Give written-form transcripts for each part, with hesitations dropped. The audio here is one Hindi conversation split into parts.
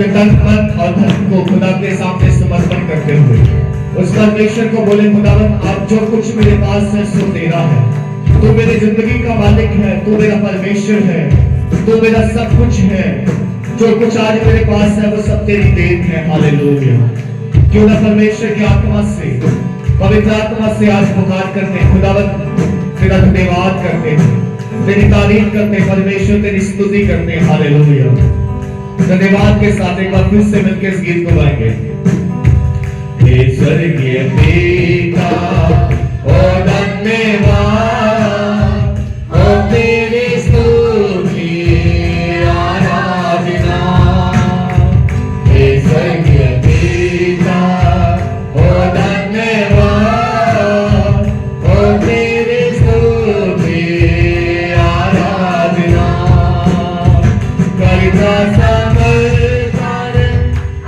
अपने तन मन और धन को खुदा के सामने समर्पण करते हुए उस परमेश्वर को बोले, खुदावंद आप जो कुछ मेरे पास है सो तेरा है, तू मेरी जिंदगी का मालिक है, तू मेरा परमेश्वर है, तू मेरा सब कुछ है, जो कुछ आज मेरे पास है वो सब तेरी देन है। हालेलुया। क्यों ना परमेश्वर की आत्मा से, पवित्र आत्मा से आज पुकार करते हैं, खुदावंद तेरा धन्यवाद करते हैं, तेरी तारीफ करते हैं, परमेश्वर तेरी स्तुति करते हैं। हालेलुया। धन्यवाद के साथ एक बार फिर से मिलकर इस गीत को गाएंगे। हे स्वर्गीय पिता ओ धन्यवाद, ओ तेरी स्तुति आराधना। हे स्वर्गीय पिता ओ धन्यवाद, ओ तेरी स्तुति आराधना। करता समर्पण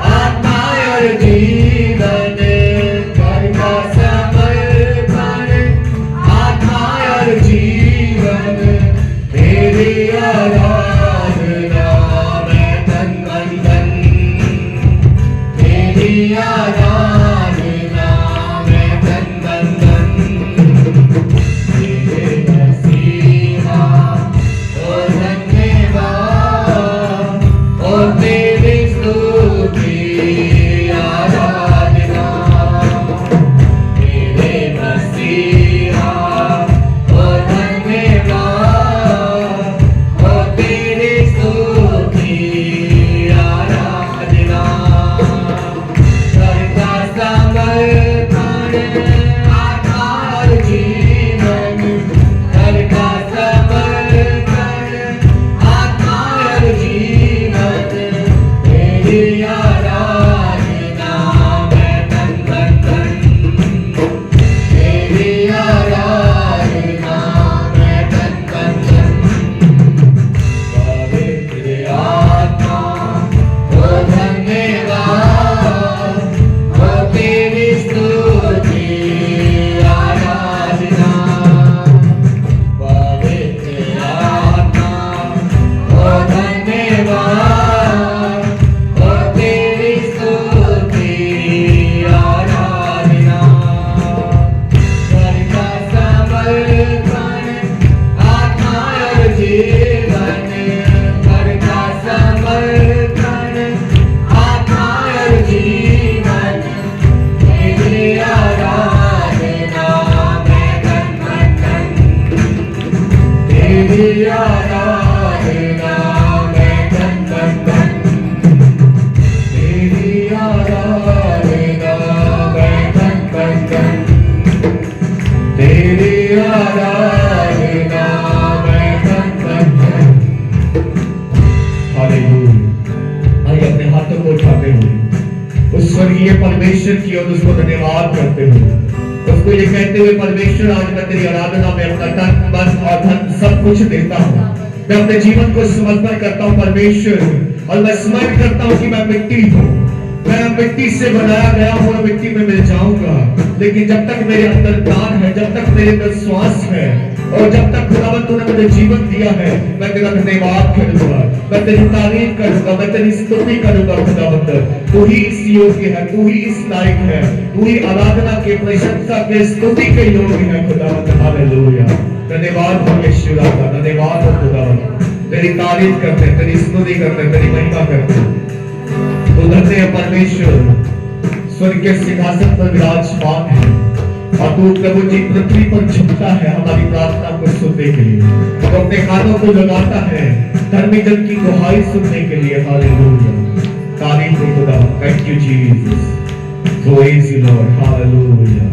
आत्मा और जीवन, करता समर्पण आत्मा और जीवन, तेरी आराधना मैं तन मन धन, तेरी आराधना मैं तन मन धन। तेरे मसीहा ओ धन्यवाद, ओ तेरी स्तुति आराधना। तेरे मसीहा ओ धन्यवाद, ओ तेरी स्तुति आराधना। करता समर्पण आत्मा और जीवन, करता समर्पण आत्मा और जीवन, तेरी आराधना मैं तन मन धन, तेरी आराधना मैं तन मन धन। पवित्र आत्मा ओ धन्यवाद, ओ तेरी स्तुति आराधना। पवित्र आत्मा ओ धन्यवाद, ओ तेरी स्तुति आराधना। करता समर्पण आत्मा और जीवन, करता समर्पण आत्मा और जीवन, तेरी आराधना मैं तन मन धन, तेरी आराधना मैं तन मन धन, तेरी आराधना मैं तन मन धन, तेरी आराधना मैं तन मन धन। हालेलुया। आइए अपने हाथों को उठाते हुए उस स्वर्गीय परमेश्वर की और उसको धन्यवाद करते हुए, उसको ये कहते हुए, परमेश्वर आज मैं तेरी आराधना में अपना तन मन और धन सब कुछ देता हूँ। मैं अपने जीवन को समर्पण करता हूँ परमेश्वर, और मैं स्मरण करता हूँ कि मैं मिट्टी हूँ, मैं मिट्टी से बनाया गया हूँ और मिट्टी में मिल जाऊंगा। लेकिन जब तक मेरे अंदर प्राण है, जब तक मेरे अंदर श्वास है, और जब तक खुदावंद तूने मुझे जीवन दिया है, मैं तेरा धन्यवाद करूंगा, मैं तेरी तारीफ करूंगा, मैं तेरी स्तुति करूंगा। खुदावंद तू ही इस योग्य है, तू ही इस लायक है, तू ही आराधना के, प्रशंसा के, स्तुति के योग्य है। खुदावंद हालेलुया। धन्यवाद हो यीशु का, धन्यवाद हो खुदावंद। तेरी तारीफ करते हैं, तेरी स्तुति करते हैं, तेरी महिमा करते हैं। तो धन्य है परमेश्वर, स्वर्ग के सिंहासन पर विराजमान है, और तू प्रभु जी पृथ्वी पर झुकता है हमारी प्रार्थना को सुनने के लिए, तो अपने कानों को लगाता है धर्मी जन की दुहाई सुनने के लिए। हालेलुया। तारीफ हो खुदा। Thank you Jesus, praise you Lord. Hallelujah,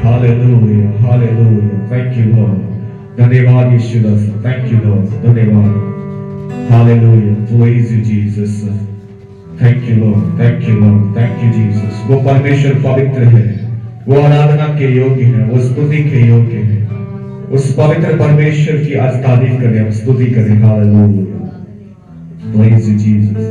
hallelujah, hallelujah. Thank you Lord. धन्यवाद यीशु दास। Thank you Lord. धन्यवाद। Hallelujah. Praise you Jesus. Thank you Lord, thank you Lord, thank you Jesus. वो परमेश्वर पवित्र है, वो आराधना के योग्य है, वो स्तुति के योग्य है। उस पवित्र परमेश्वर की आज तारीफ करें, हम स्तुति करें। Hallelujah, praise you Jesus.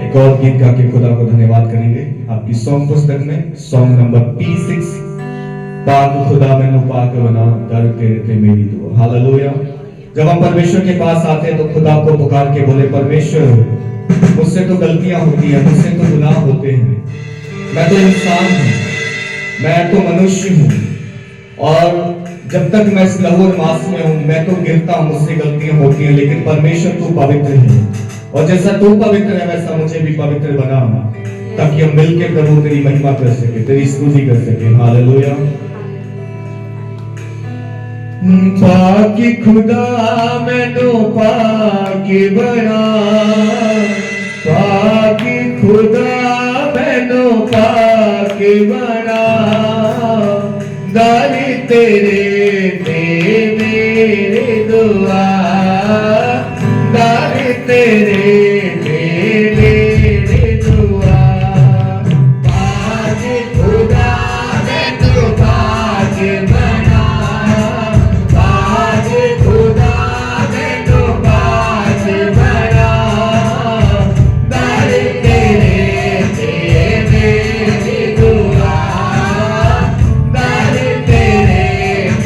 एक और गीत गा के खुदा को धन्यवाद करेंगे। आपकी सॉन्ग पुस्तक में सॉन्ग नंबर P6, पाक खुदा मैनू पाक बना, दर तेरे ते मेरी दुआ। हालेलुया। जब हम परमेश्वर के पास आते हैं तो खुदा को पुकार के बोले, परमेश्वर मुझसे तो गलतियां होती हैं, मुझसे तो गुनाह होते हैं, मैं तो इंसान हूँ, मैं तो मनुष्य हूँ, और जब तक मैं इस लहू और मांस में हूँ मैं तो गिरता हूँ, मुझसे गलतियां होती हैं, लेकिन परमेश्वर तू पवित्र है, और जैसा तू पवित्र है वैसा मुझे भी पवित्र बना, ताकि हम मिलकर प्रभु तेरी महिमा कर सके, तेरी स्तुति कर सके। हालेलुया। पाकी खुदा मैनू पाकी बना, पाकी खुदा मैनू पाकी बना, दारी तेरे ते मेरे दुआ, दारी तेरे ते मेरे दुआ, पाकी खुदा मैनू पाकी बना, पाकी खुदा मैनू पाकी बना, दारी तेरे ते मेरी दुआ, दारी तेरे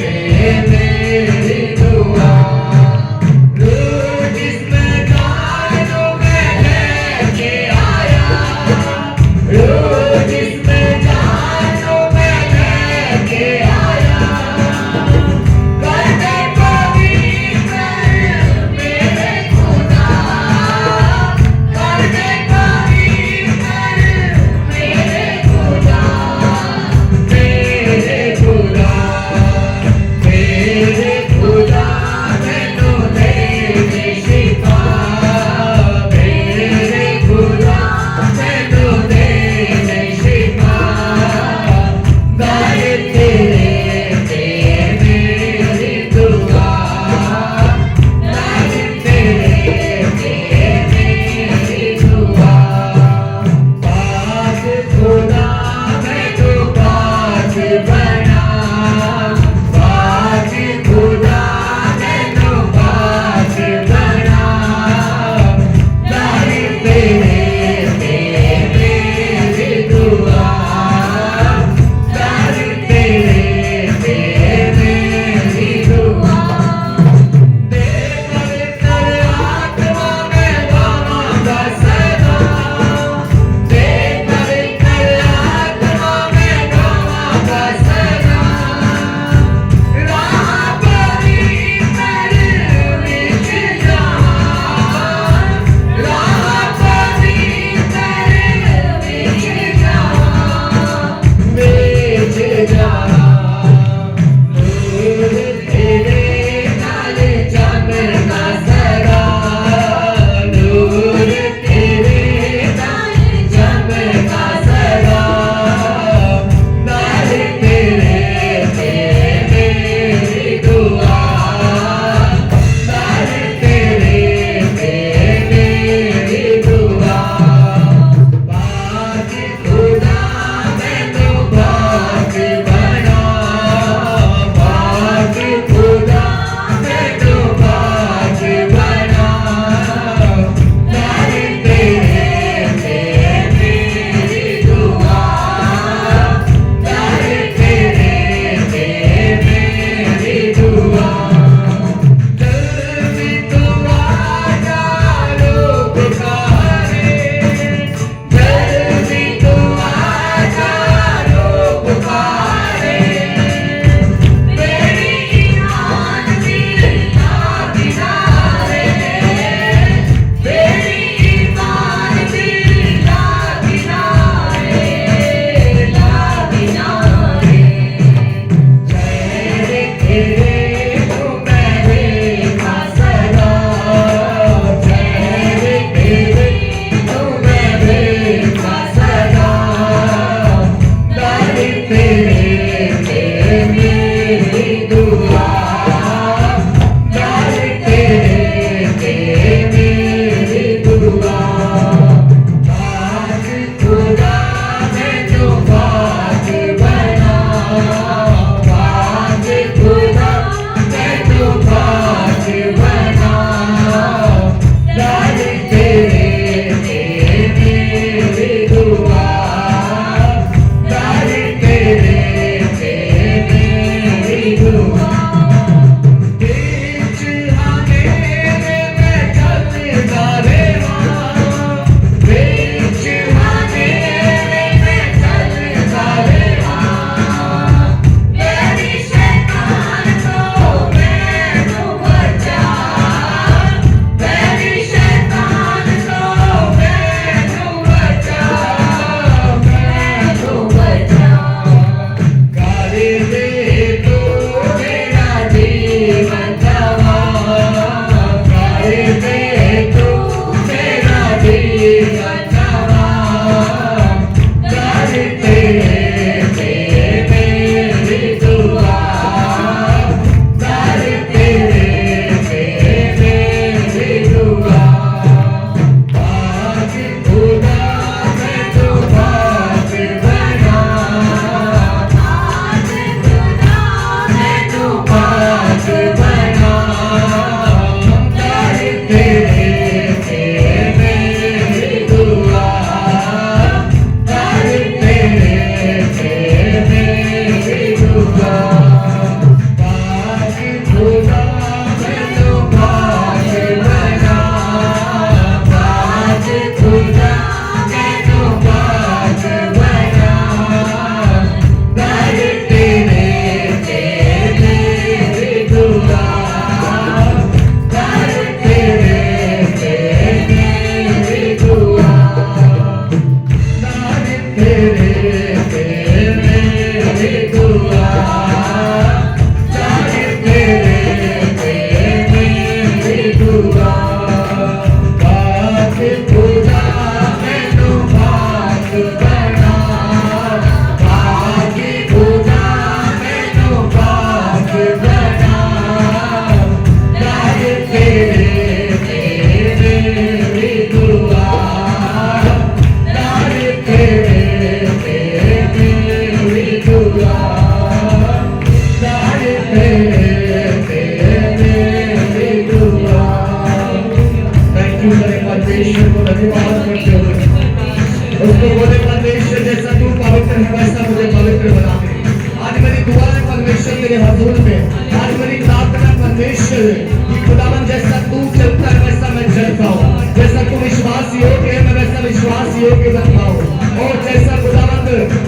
परमेश्वर जैसा तू पवित्र है वैसा मुझे पवित्र बना दे। आज मेरी दुआ है परमेश्वर तेरे हजूर में, आज मेरी प्रार्थना परमेश्वर कि खुदावन जैसा तू चलता है वैसा मैं चलता हूँ, जैसा तू विश्वास योग्य है मैं वैसा विश्वास योग्य बनता हूँ। और जैसा खुदावन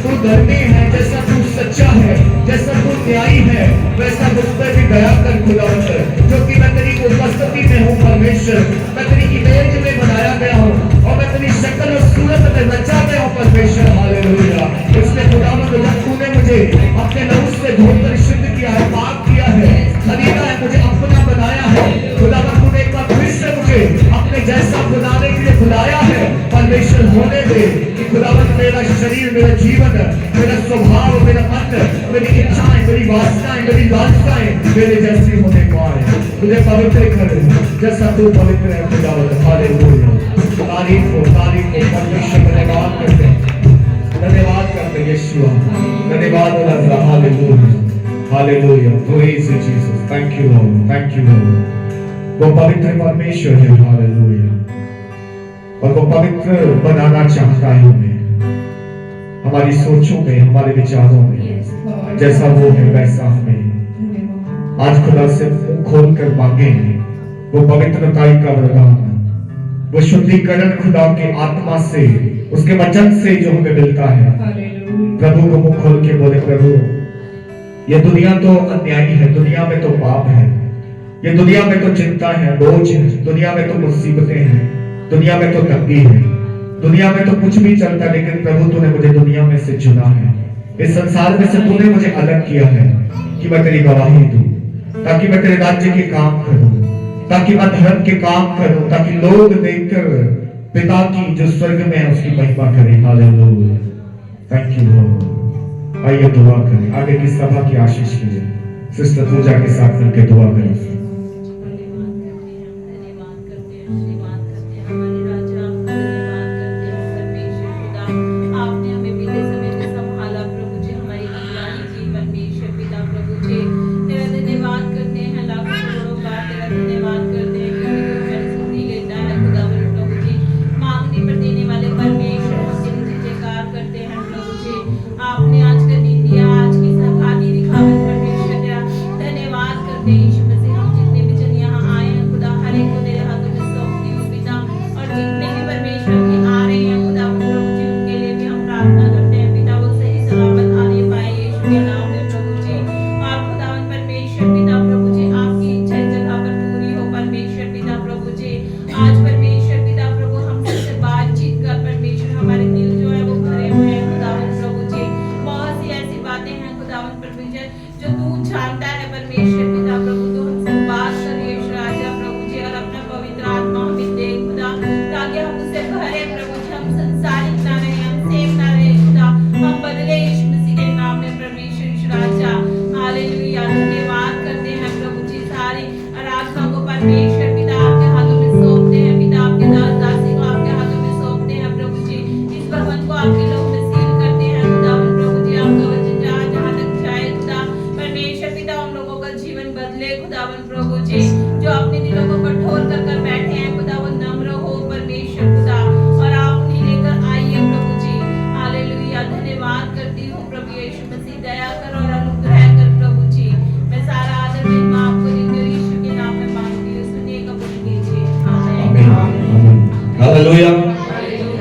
तू धर्मी है, जैसा तू सच्चा है, जैसा तू न्यायी है, वैसा मुझ पर भी दया कर खुदावन, जो कि मैं तेरी उपस्थिति में हूँ परमेश्वर, मैं तेरी इमेज में बनाया गया हूँ और मैं तेरी शक्ल और सूरत में रचा गया हूँ परमेश्वर। हालेलुया। इसलिए खुदावन जब तूने मुझे अपने लहू से धोकर शुद्ध किया है, पाक किया है, खरीदा है, मुझे अपना बनाया है, खुदावन तूने एक बार फिर से मुझे अपने जैसा बनाने के लिए बुलाया है परमेश्वर। होने दे कि खुदावन मेरा शरीर, मेरा जीवन, मेरा स्वभाव, मेरा मन, मेरी इच्छाएं, मेरी वासनाएं, मेरी लालसाएं मेरे जैसी होने को आए। मुझे पवित्र कर जैसा तू पवित्र है खुदावन। हालेलुया। तारीफ हो परमेश्वर। धन्यवाद करते हैं, धन्यवाद करते हैं यीशु, धन्यवाद हो रहा। Hallelujah hallelujah. Praise Jesus. Thank you Lord, thank you Lord. वो पवित्र परमेश्वर है। हालेलुया। और वो पवित्र बनाना चाहता है हमें, हमारी सोचों में, हमारे विचारों में, जैसा वो है वैसा हमें आज खुदा से मुंह खोल कर मांगे। वो पवित्रताई का वरदान, वो शुद्धिकरण खुदा के आत्मा से, उसके वचन से जो हमें मिलता है। प्रभु को मुंह खोल के बोले, प्रभु ये दुनिया तो अन्यायी है, दुनिया में तो पाप है, ये दुनिया में तो चिंता है, बोझ है, दुनिया में तो मुसीबतें हैं, दुनिया में तो तंगी है, दुनिया में तो कुछ भी चलता है। लेकिन प्रभु तूने मुझे दुनिया में से चुना है, इस संसार में से तूने मुझे अलग किया है कि मैं तेरी गवाही दूं, ताकि मैं तेरे राज्य के काम करूं, ताकि मैं धर्म के काम करूं, ताकि लोग देखकर पिता की जो स्वर्ग में है उसकी महिमा करें। हालेलुया। Thank you Lord. आइए दुआ करें, आगे की सभा की आशीष के लिए सिस्टर पूजा के साथ मिलकर दुआ करें।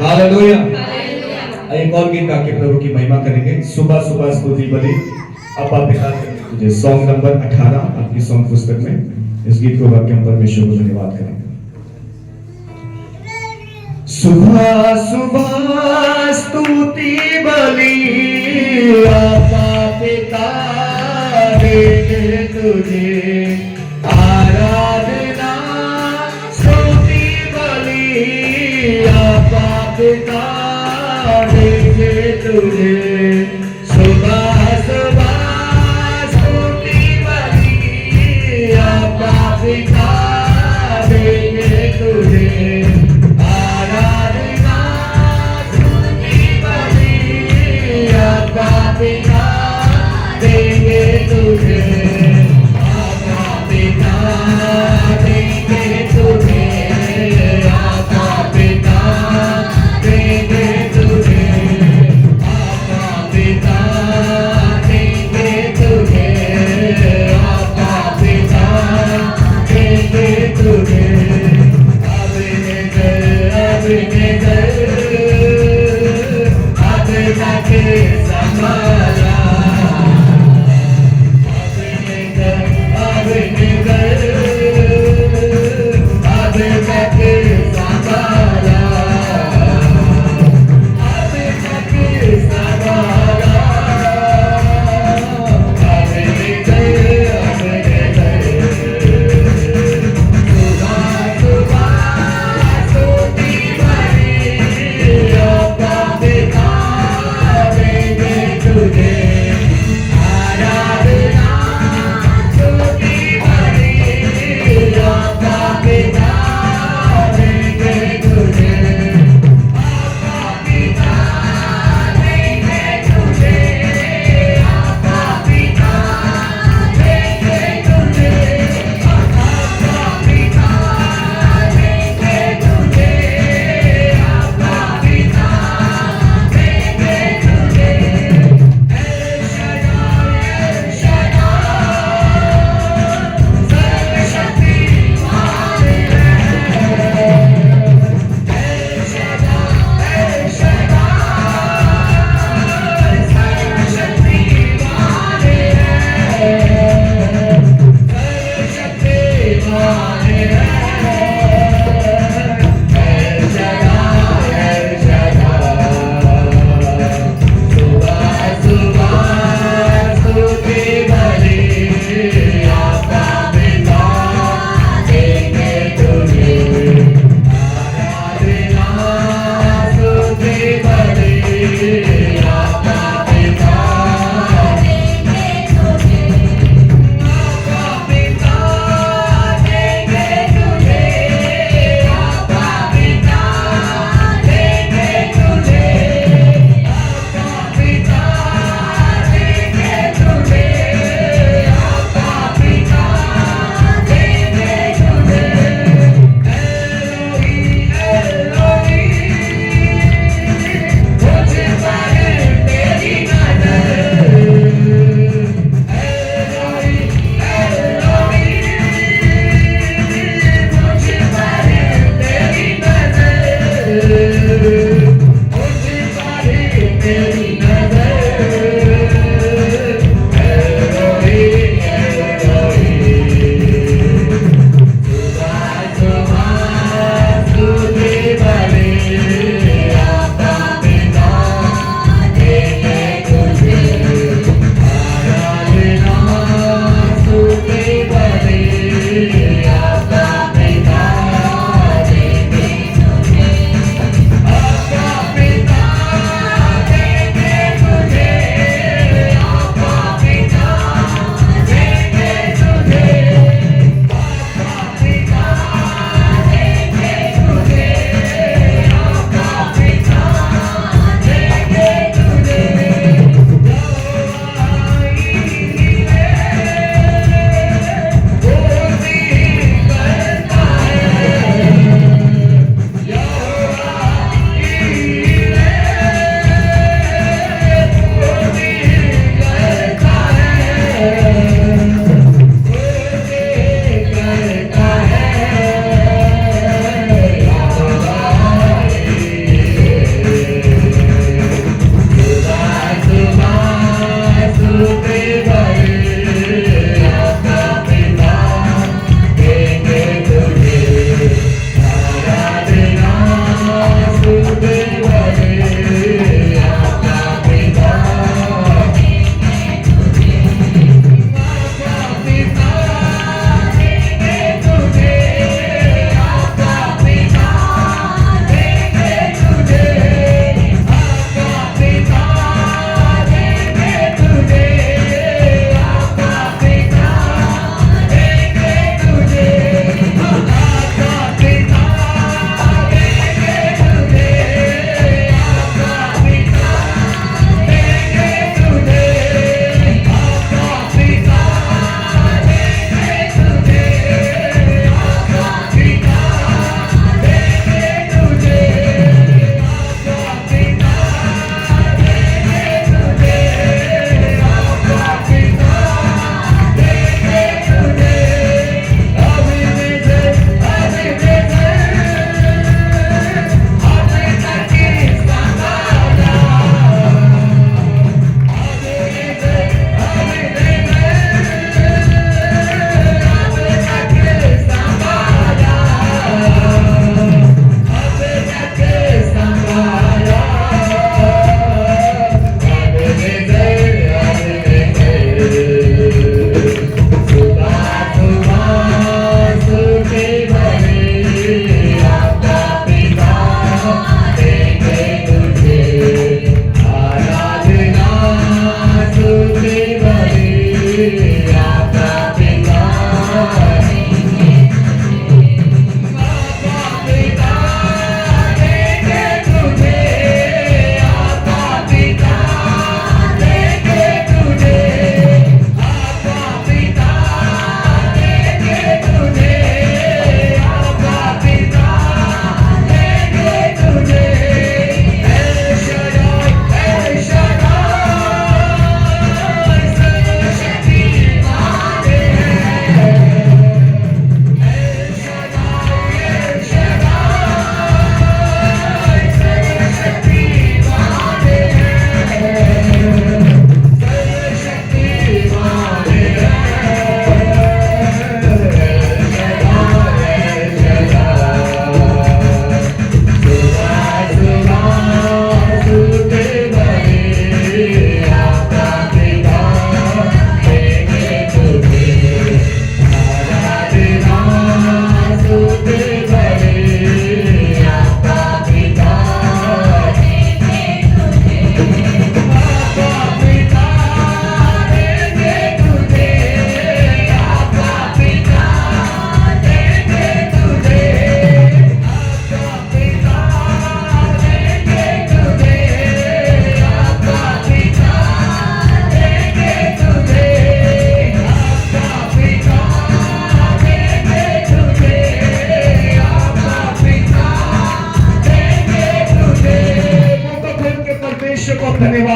हालेलुया। एक और गीत गा के प्रभु की महिमा करेंगे। सुबह सुबह स्तुति बलि अपा पिता तुझे, सॉन्ग नंबर 18 आपकी सॉन्ग पुस्तक में। इस गीत को गा के हम परमेश्वर को धन्यवाद करेंगे। सुबह सुबह स्तुति बलि अपा पिता तुझे, आराधना स्तुति बलि अपा पिता तुझे, सुबह सुबह स्तुति बलि अपा पिता तुझे, आराधना स्तुति बलि अपा पिता देंगे तुझे, अपा पिता देंगे तुझे, अपा पिता देंगे तुझे, जाके संभाला आपने कर आपने जाके संभाला आपने जाके संभाला आपने कर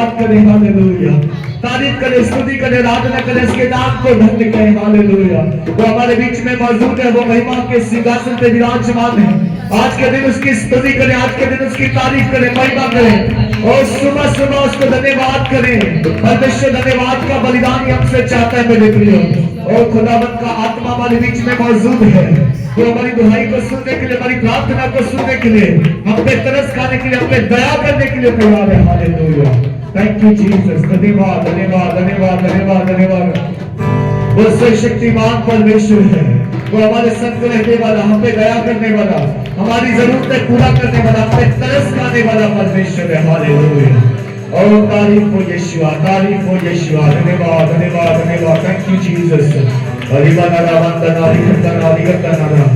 धन्यवाद करें, हालेलुया। तारीफ करें, स्तुति करें, आराधना करें, इसके नाम को धन्य करें, हालेलुया। वो हमारे बीच में मौजूद है, वो महिमा के सिंहासन पे विराजमान है। आज के दिन उसकी स्तुति करें, आज के दिन उसकी तारीफ करें, महिमा करें और सुबह सुबह उसको धन्यवाद करें। परमेश्वर धन्यवाद का बलिदान हमसे चाहता है मेरे प्रियो। और खुदावंत का आत्मा हमारे बीच में मौजूद है, वो हमारी दुहाई को सुनने के लिए, हमारी प्रार्थना को सुनने के लिए, हम पे तरस खाने के लिए, हम पे दया करने के लिए तैयार है, हालेलुया। Thank you Jesus. धन्यवाद धन्यवाद धन्यवाद धन्यवाद धन्यवाद। वो सर्वशक्तिमान परमेश्वर है, वो हमारे संग रहने वाला, हम पे दया करने वाला, हमारी जरूरतें पूरा करने वाला, हम पे तरस खाने वाला परमेश्वर है, हालेलुया। और तारीफ हो यीशुआ, तारीफ हो यीशुआ। धन्यवाद धन्यवाद धन्यवाद। Thank you Jesus. अरिबना रावंदना रिकतना रिकतना।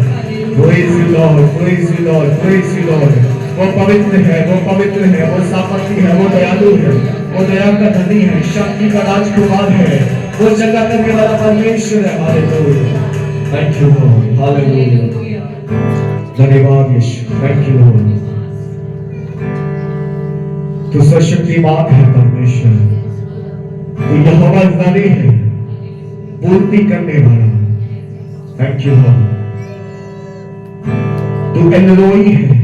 Praise you Lord, praise you Lord, praise you Lord. वो पवित्र है, वो पवित्र है, वो सामर्थी है, वो दयालु है, वो दया का धनी है, शक्ति का राजकुमार है, वो जगह करने वाला परमेश्वर है, hallelujah. Thank you Lord, hallelujah. धन्यवाद यीशु, थैंक यू लॉर्ड। तू सर्वशक्तिमान है परमेश्वर, तू यहोवा ज़ाली है, पूर्ति करने वाला। Thank you Lord. तू एलोई है,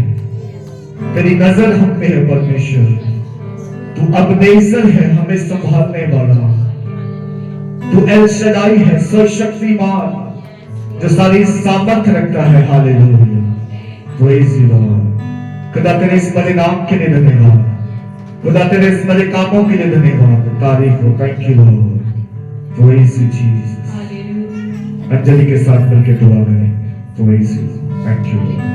तेरी नजर हम पे है परमेश्वर। तू अबनेज़र है, हमें संभालने वाला। तू एल शदाई है, सर्वशक्तिमान जो सारी सामर्थ रखता है, हालेलुया। Praise you Lord. खुदा तेरे इस बड़े नाम के लिए धन्यवाद, खुदा तेरे इस बड़े कामों के लिए धन्यवाद, तारीफ हो। Thank you Lord, praise you Jesus. Anjali के साथ मिलकर दुआ करें, praise you, thank you Lord.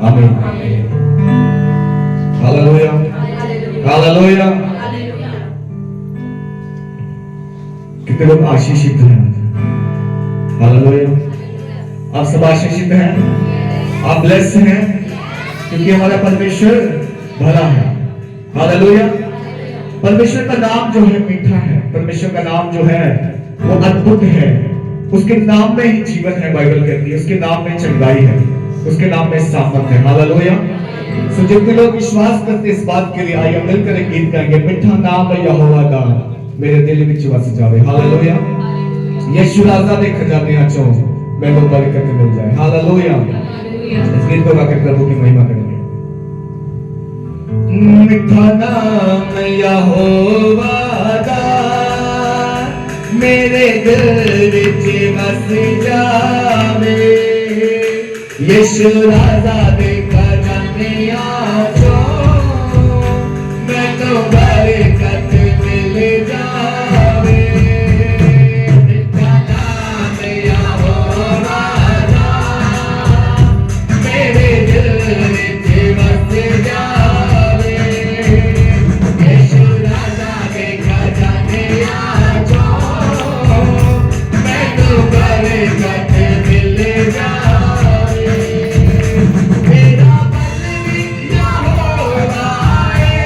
आमीन। Hallelujah, hallelujah. कितने लोग आशीषित हैं? हालेलुया। आप सब आशीषित हैं, आप ब्लेस्ड हैं, क्योंकि हमारा परमेश्वर भला है। हालेलुया। परमेश्वर का नाम जो है मीठा है, परमेश्वर का नाम जो है वो अद्भुत है। उसके नाम में ही जीवन है, बाइबल कहती है। उसके नाम में चंगाई है, उसके नाम में सामर्थ है। हालेलुया। सो जितने लोग विश्वास करते इस बात के लिए, आइए मिलकर एक गीत गाएंगे। मीठा नाम है यहोवा दा, मेरे दिल विच वस जावे। हालेलुया। यीशु राजा दे खजाने आचो मैनू बरकत मिल जाए। हालेलुया। इस गीत को गाकर प्रभु की महिमा करेंगे। मीठा नाम यहोवा दा, मेरे दिल विच वस जावे। यीशु राजा दे खजाने आचो मैनू बरकत मिल जावे। मीठा नाम यहोवा दा, मेरे दिल विच वस जावे। यीशु राजा दे खजाने आचो मैनू बरकत मिल जावे। मेरा बल भी यहोवा है,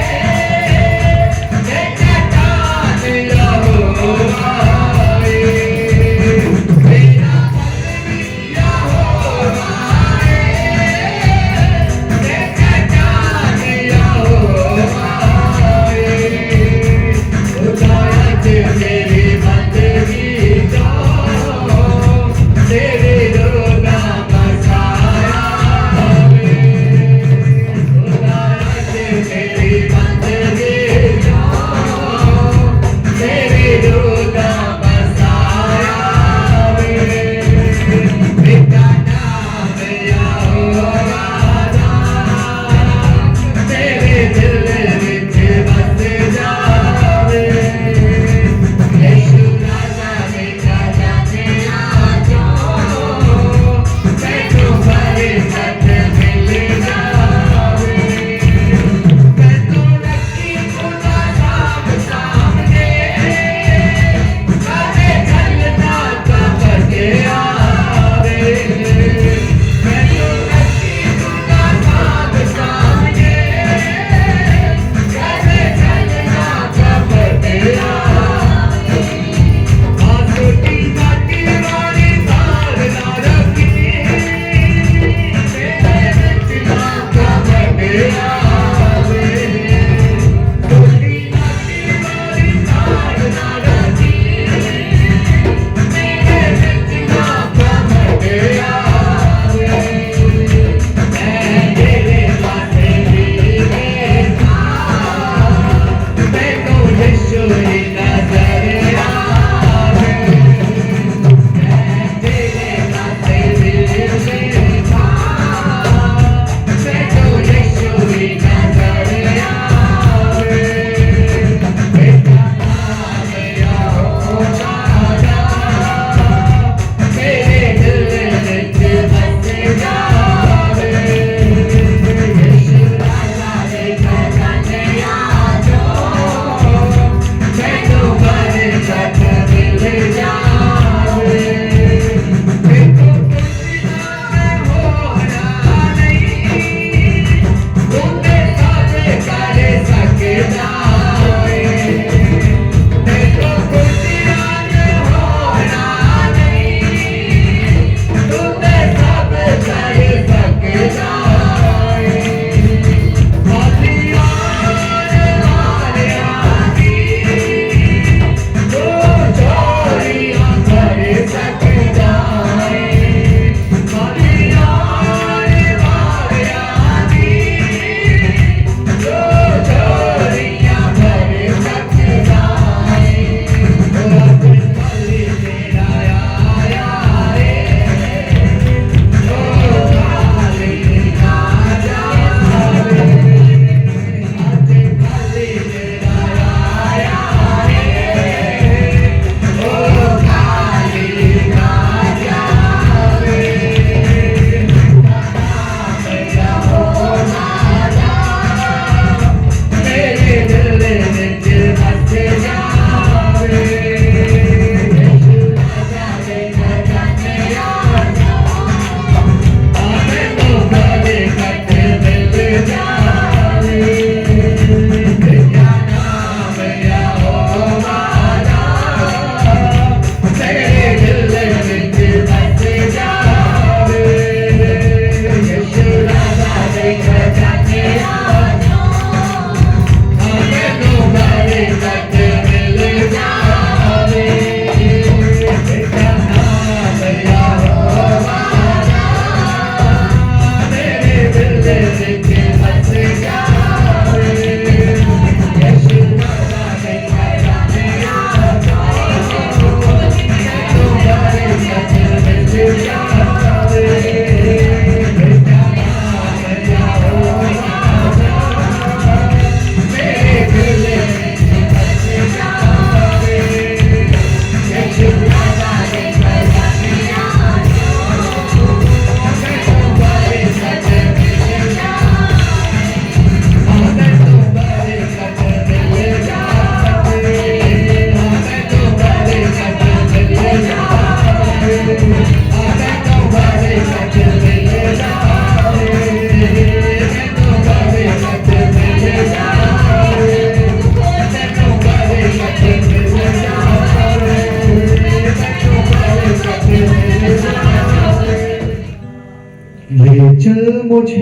चल मुझे,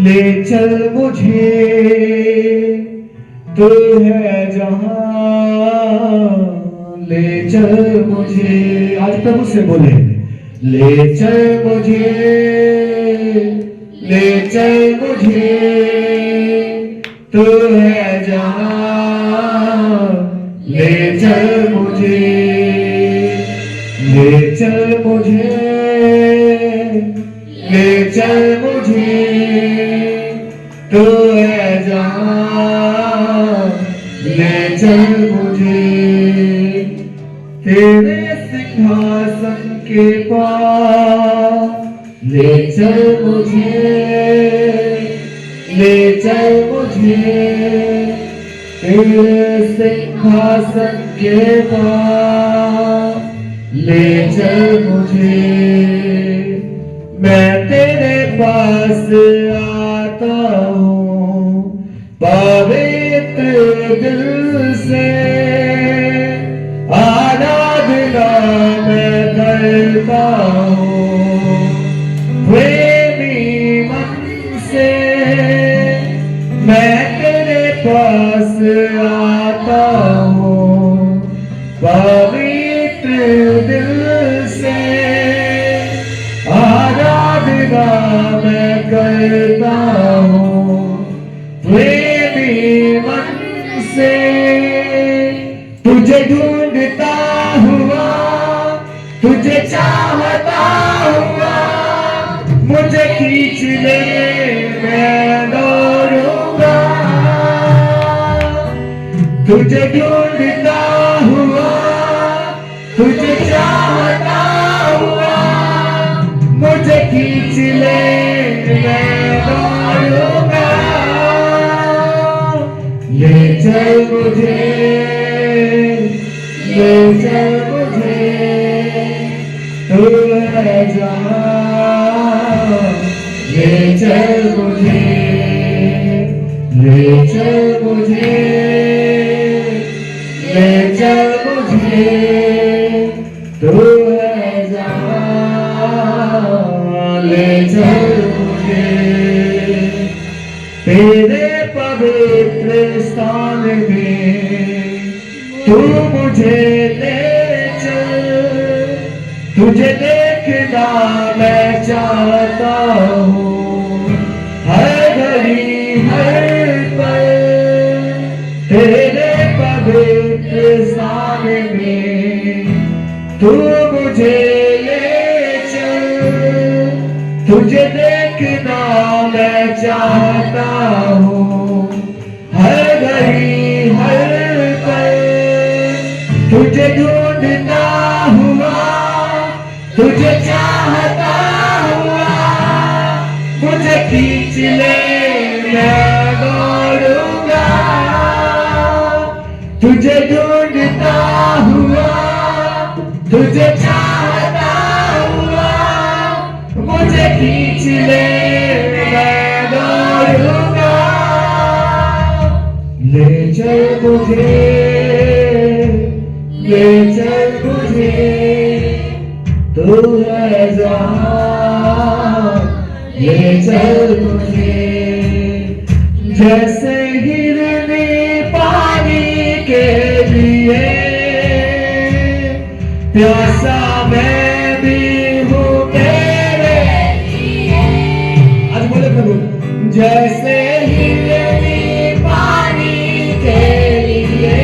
ले चल मुझे, तू है जहां, ले चल मुझे। आज प्रभु से बोले, ले चल मुझे, ले चल मुझे, तू है जहां, ले चल मुझे, ले चल मुझे, ले चल मुझे, तू है जहां, ले चल मुझे, तेरे सिंहासन के पास, ले चल मुझे, ले चल मुझे, तेरे सिंहासन के पास, ले चल मुझे। मैं तेरे पास आता हूँ पवित्र दिल से, आराधना मैं करता हूँ प्रेमी मन से। मैं तेरे पास आता हूँ पवित्र दिल से, आराधना मैं करता हूँ प्रेमी मन से। तुझे ढूंढता हुआ, तुझे चाहता हुआ, मुझे खींच ले मैं दौड़ूंगा। तुझे ढूंढता हुआ, तुझे चाहता हुआ, मुझे खींच ले मैं दौड़ूंगा। ले चल मुझे, ले चल मुझे, तू है जहां, ले चल मुझे, ले चल मुझे, ले चल मुझे, तू है जहां, ले चल मुझे। तेरे पवित्र स्थान में तू मुझे ले चल, तुझे देखना मैं चाहता हूँ हर घड़ी हर पल। तेरे पवित्र स्थान में तू मुझे ले चल, तुझे देखना मैं चाहता हूँ हर घड़ी हर पल। तुझे ढूंढता हुआ, तुझे चाहता हुआ, मुझे खींच ले मैं दौड़ूंगा। तुझे ढूंढता हुआ, तुझे चाहता हुआ, मुझे खींच ले मैं दौड़ूंगा। ले चल मुझे, ले चल मुझे, तू है जहां, ले चल मुझे। जैसे हिरनी पानी के लिए प्यासा मैं भी हूँ तेरे लिए। आज बोले प्रभु, जैसे हिरनी पानी के लिए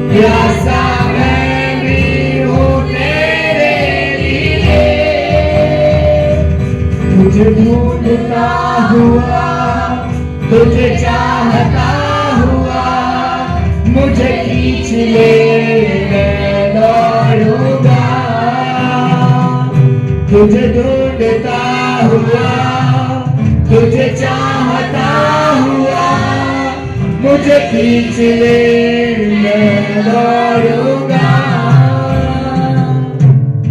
प्यासा मैं भी हूँ तेरे लिए। तुझे ढूंढता हुआ, तुझे चाहता हुआ, मुझे खींच ले मैं दौड़ूंगा। तुझे ढूंढता हुआ, तुझे चाहता हुआ, मुझे खींच ले मैं दौड़ूंगा।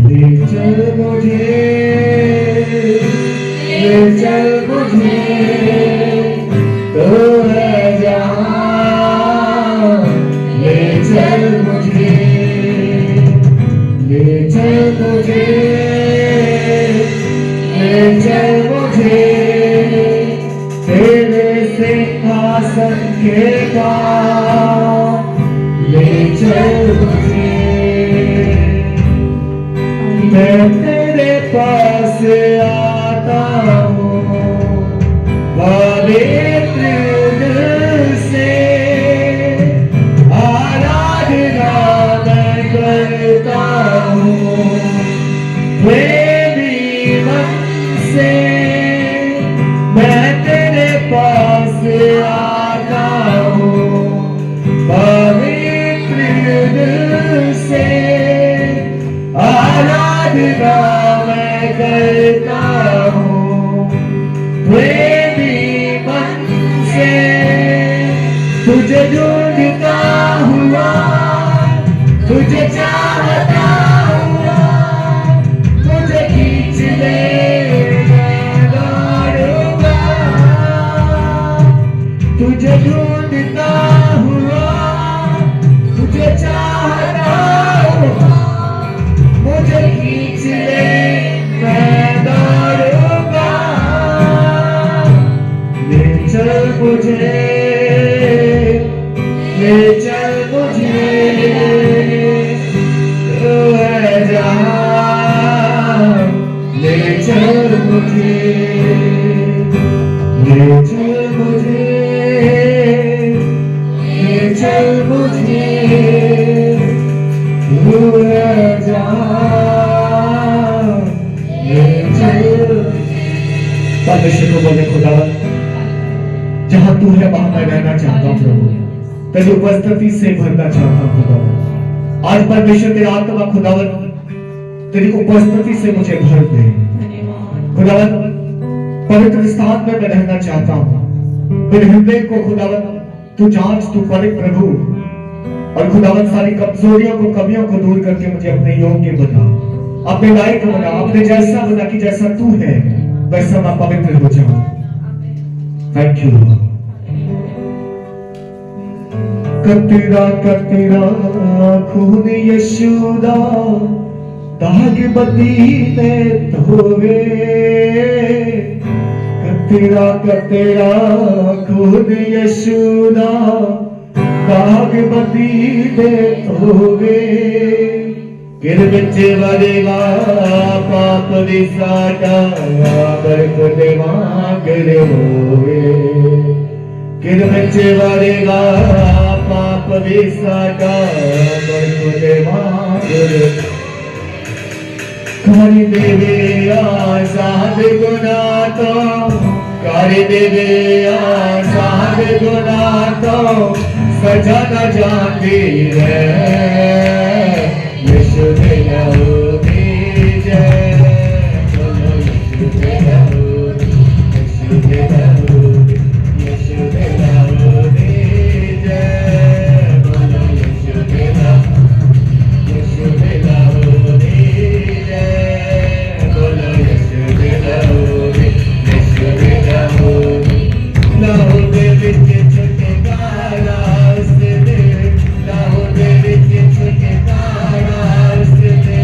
ले चल मुझे, ले चल मुझे, तू है जहां, ले चल मुझे, ले चल मुझे, संख्या का ले चल मुझे, मैं तेरे पास आता हूँ पवित्र दिल से, आराधना मैं करता हूँ प्रेमी मन से, मैं तेरे पास आता हूँ पवित्र दिल से, आराधना मैं करता हूँ प्रेमी मन से, तुझे ढूंढता हुआ, तुझे चाहता हुआ, तुझे खींच ले मैं दौड़ूंगा, तुझे ढूंढता हुआ, तुझे चाहता हुआ, मुझे खींच ले मैं दौड़ूंगा, ले चल मुझे, ले चल मुझे, तू है जहां, ले चल मुझे, ले चल मुझे, ले चल मुझे, तू है जहां, ले चल। परमेश्वर को बोले खुदावन, जहां तू है वहां मैं रहना चाहता हूं प्रभु, तेरी उपस्थिति से भरना चाहता हूं खुदावन। आज परमेश्वर तेरा आत्मा खुदावन तेरी उपस्थिति से मुझे भर दे खुदावन। पवित्र स्थान में मैं रहना चाहता हूं, मेरे हृदय को खुदावन तू जांच, तू पढ़े प्रभु, और खुदावन सारी कमजोरियों को, कमियों को दूर करके मुझे अपने योग्य बना, अपने लायक बना, अपने जैसा बना कि जैसा तू है वैसा मैं पवित्र हो जाऊं। Thank you. कतरा कतरा खून यशोदा दाग बदी में धोवे, कतरा कतरा खून यशोदा दाग बदी में धोवे, किर बिच वरेगा पाप विसाटा बरकत मांगरे होवे, किर बिच वरेगा पाप विसाटा बरकत मांगरे, कर देवे आजाद गुना तो, कर देवे आजाद गुना तो सजा न जाती है, यीशु तेरा होगी जय, बोलो यीशु तेरा होगी, यीशु तेरा होगी, यीशु तेरा होगी जय, बोलो यीशु तेरा, यीशु तेरा होगी जय, बोलो यीशु तेरा होगी, यीशु तेरा होगी। लाहो दे विच छुटकारा उसने, लाहो दे विच छुटकारा उसने,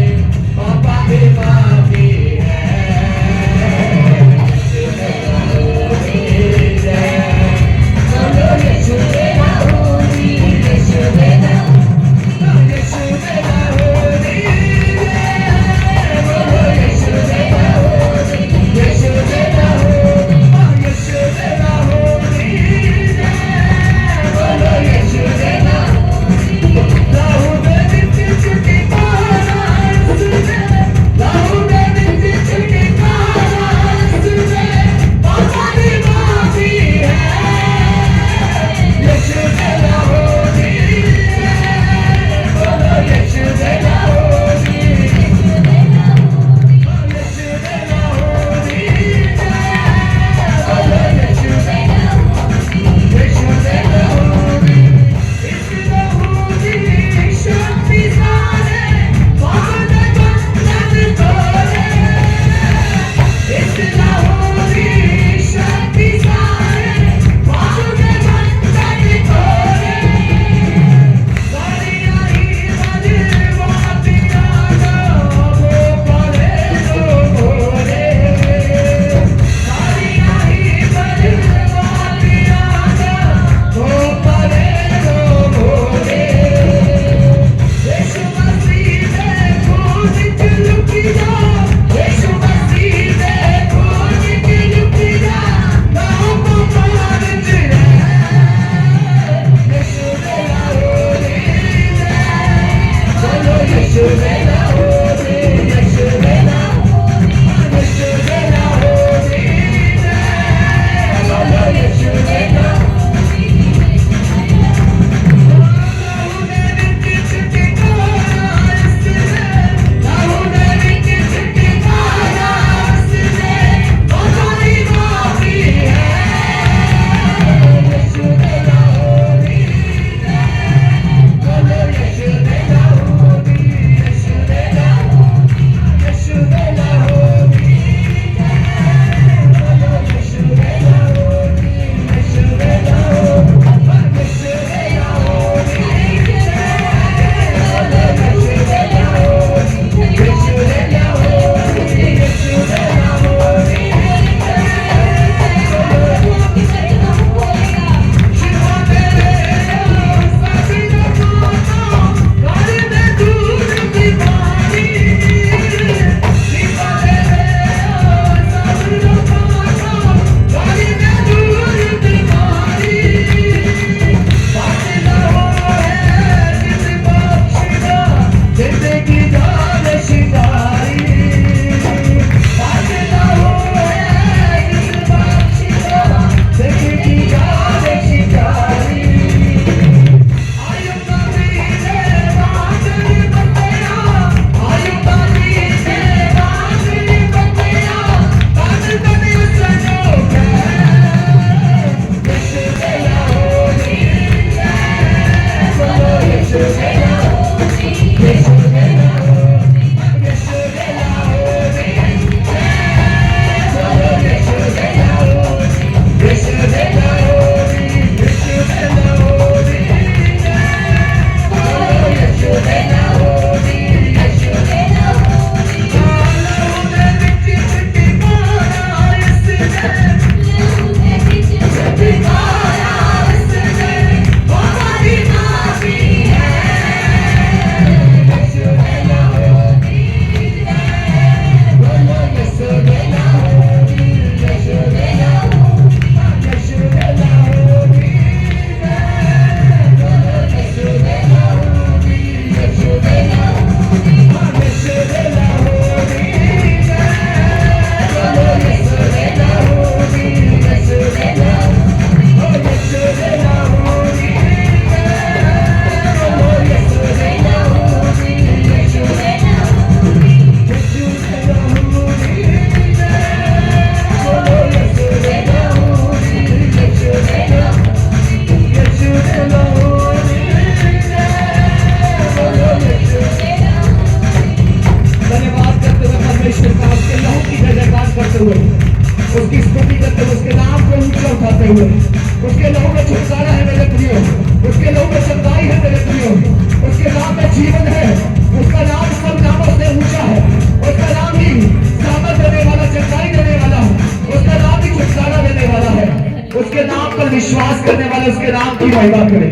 नाम की महिमा करें,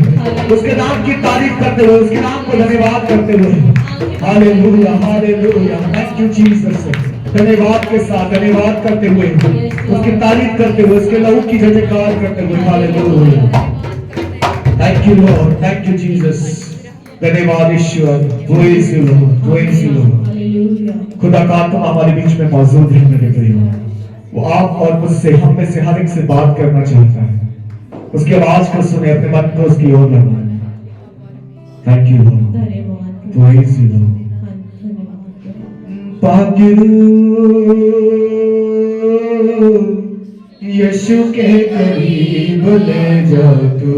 उसके नाम की तारीफ करते हुए, उसके नाम को धन्यवाद करते हुए। Hallelujah, hallelujah, thank you Jesus. धन्यवाद के साथ धन्यवाद करते हुए, उसकी तारीफ करते हुए, उसके लहू की जयकार करते हुए। Hallelujah, thank you Lord, thank you Jesus. धन्यवाद ईश्वर, praise you Lord, praise you Lord. खुदा का आत्मा हमारे बीच में मौजूद है मेरे प्रियो। वो आप और मुझसे, हम में से हर एक से बात करना चाहता है। उसकी आवाज को सुने, अपने मन को उसकी ओर लगाएं। Thank you Lord, praise you Lord. पाकिरू यीशु के करीब ले जा तू,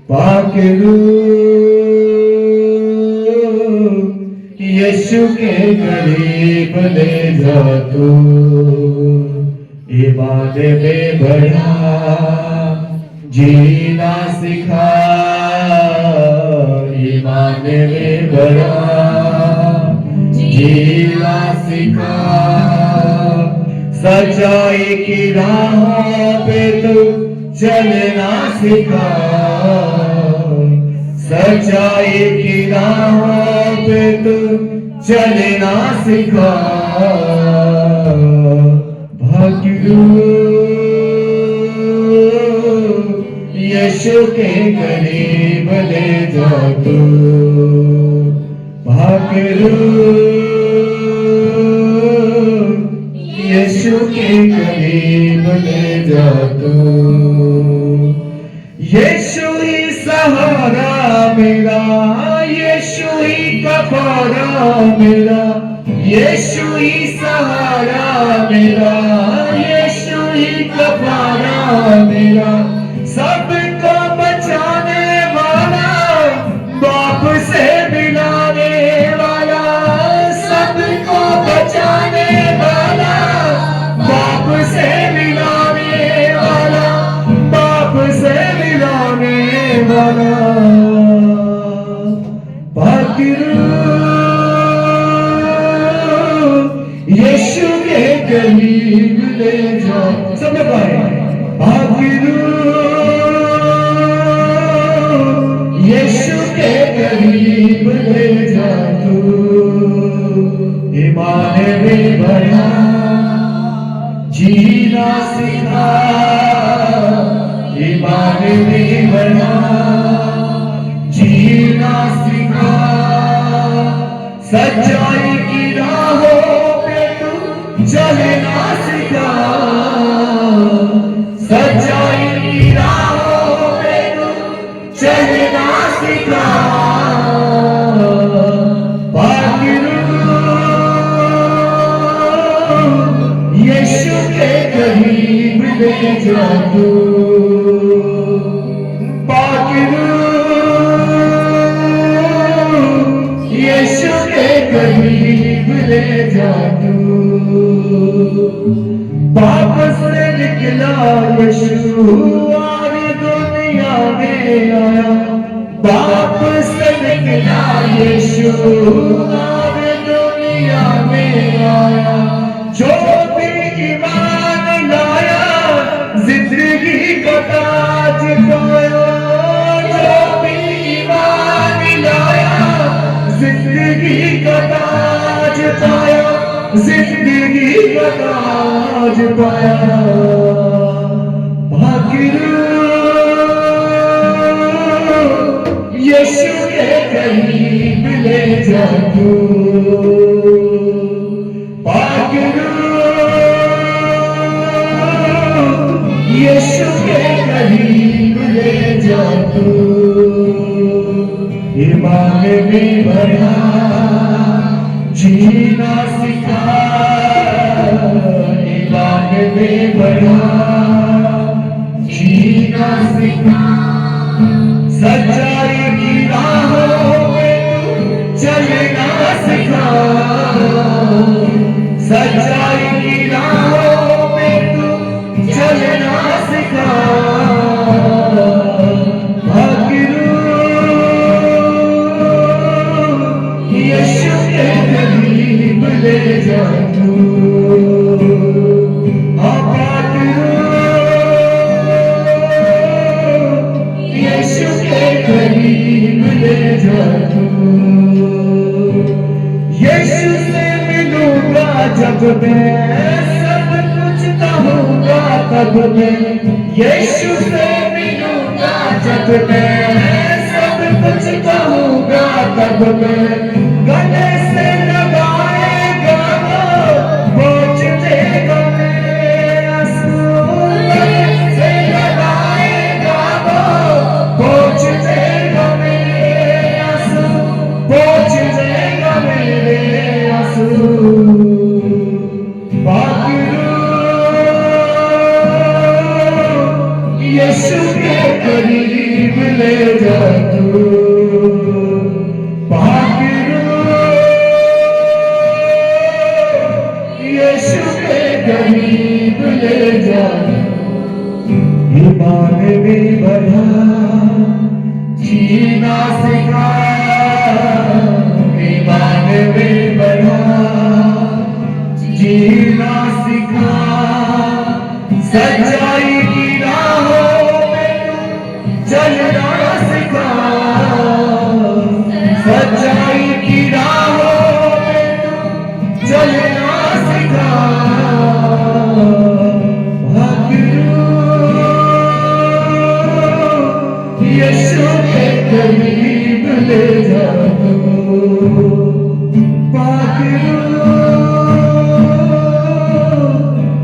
पाकिरू यीशु के करीब ले जा तू। ईमान में बढ़ा जीना सिखा, ईमान में बढ़ा जीना सिखा। सच्चाई की राहों पे तू चलना सिखा, सच्चाई की राहों पे तू चलना सिखा। भाग्यू यीशु के करीब ले जा तू, भाग्यू यीशु के करीब ले जा तू। यीशु ही सहारा मेरा, यीशु ही कफारा मेरा, यीशु ही सहारा मेरा, यीशु ही कफारा मेरा। सबको बचाने वाला, बाप से मिलाने वाला, सबको बचाने वाला, बाप से मिलाने वाला, बाप से मिलाने वाला। भाग्यरू यीशु के करीब ले जा, सब लोग आए। भाग्यरू यीशु के करीब ले जा तू, ईमान में बढ़ा जीना सिखा, ईमान में बढ़ा जीना सिखा। सच्चाई की राहों पे तू चलना सिखा, सच्चाई की राहों पे तू चलना सिखा। यीशु के करीब ले जा तू, यीशु के करीब ले जा तू। बाप से निकला यीशु और दुनिया में आया, बाप से निकला यीशु और दुनिया में आया। जो भी ईमान लाया जिंदगी का ताज पाया, जो भी ईमान लाया जिंदगी का ताज पाया, जिंदगी का ताज पाया। भाग्यरू यीशु के करीब ले जा तू, भाग्यरू यीशु के करीब ले जा तू। ईमान में बढ़ा जीना सिखा, ईमान में बढ़ा जीना सिखा। सच्चाई की राहों पे चलना सिखा, सच्चाई की राहों पे चलना सिखा। भाग्यरू यीशु के करीब ले जा तू, भाग्यरू यीशु से मिलूंगा जब मैं, सब कुछ कहूंगा तब मैं। यीशु से मिलूंगा जब मैं, सब कुछ कहूंगा तब मैं। गले से लगाएगा वो, पोंछ देगा मेरे आंसू। गले से लगाएगा वो, पोंछ देगा मेरे आंसू, पोंछ देगा मेरे आंसू। यीशु के करीब ले जा तू, यीशु के करीब ले जा। ईमान में बढ़ा, जीना सिखा। ईमान में बढ़ा, जीना सिखा। सच्चाई की राहों में चलना सिखा। सच्चाई की राहों में चलना सिखा। यीशु के करीब ले जा।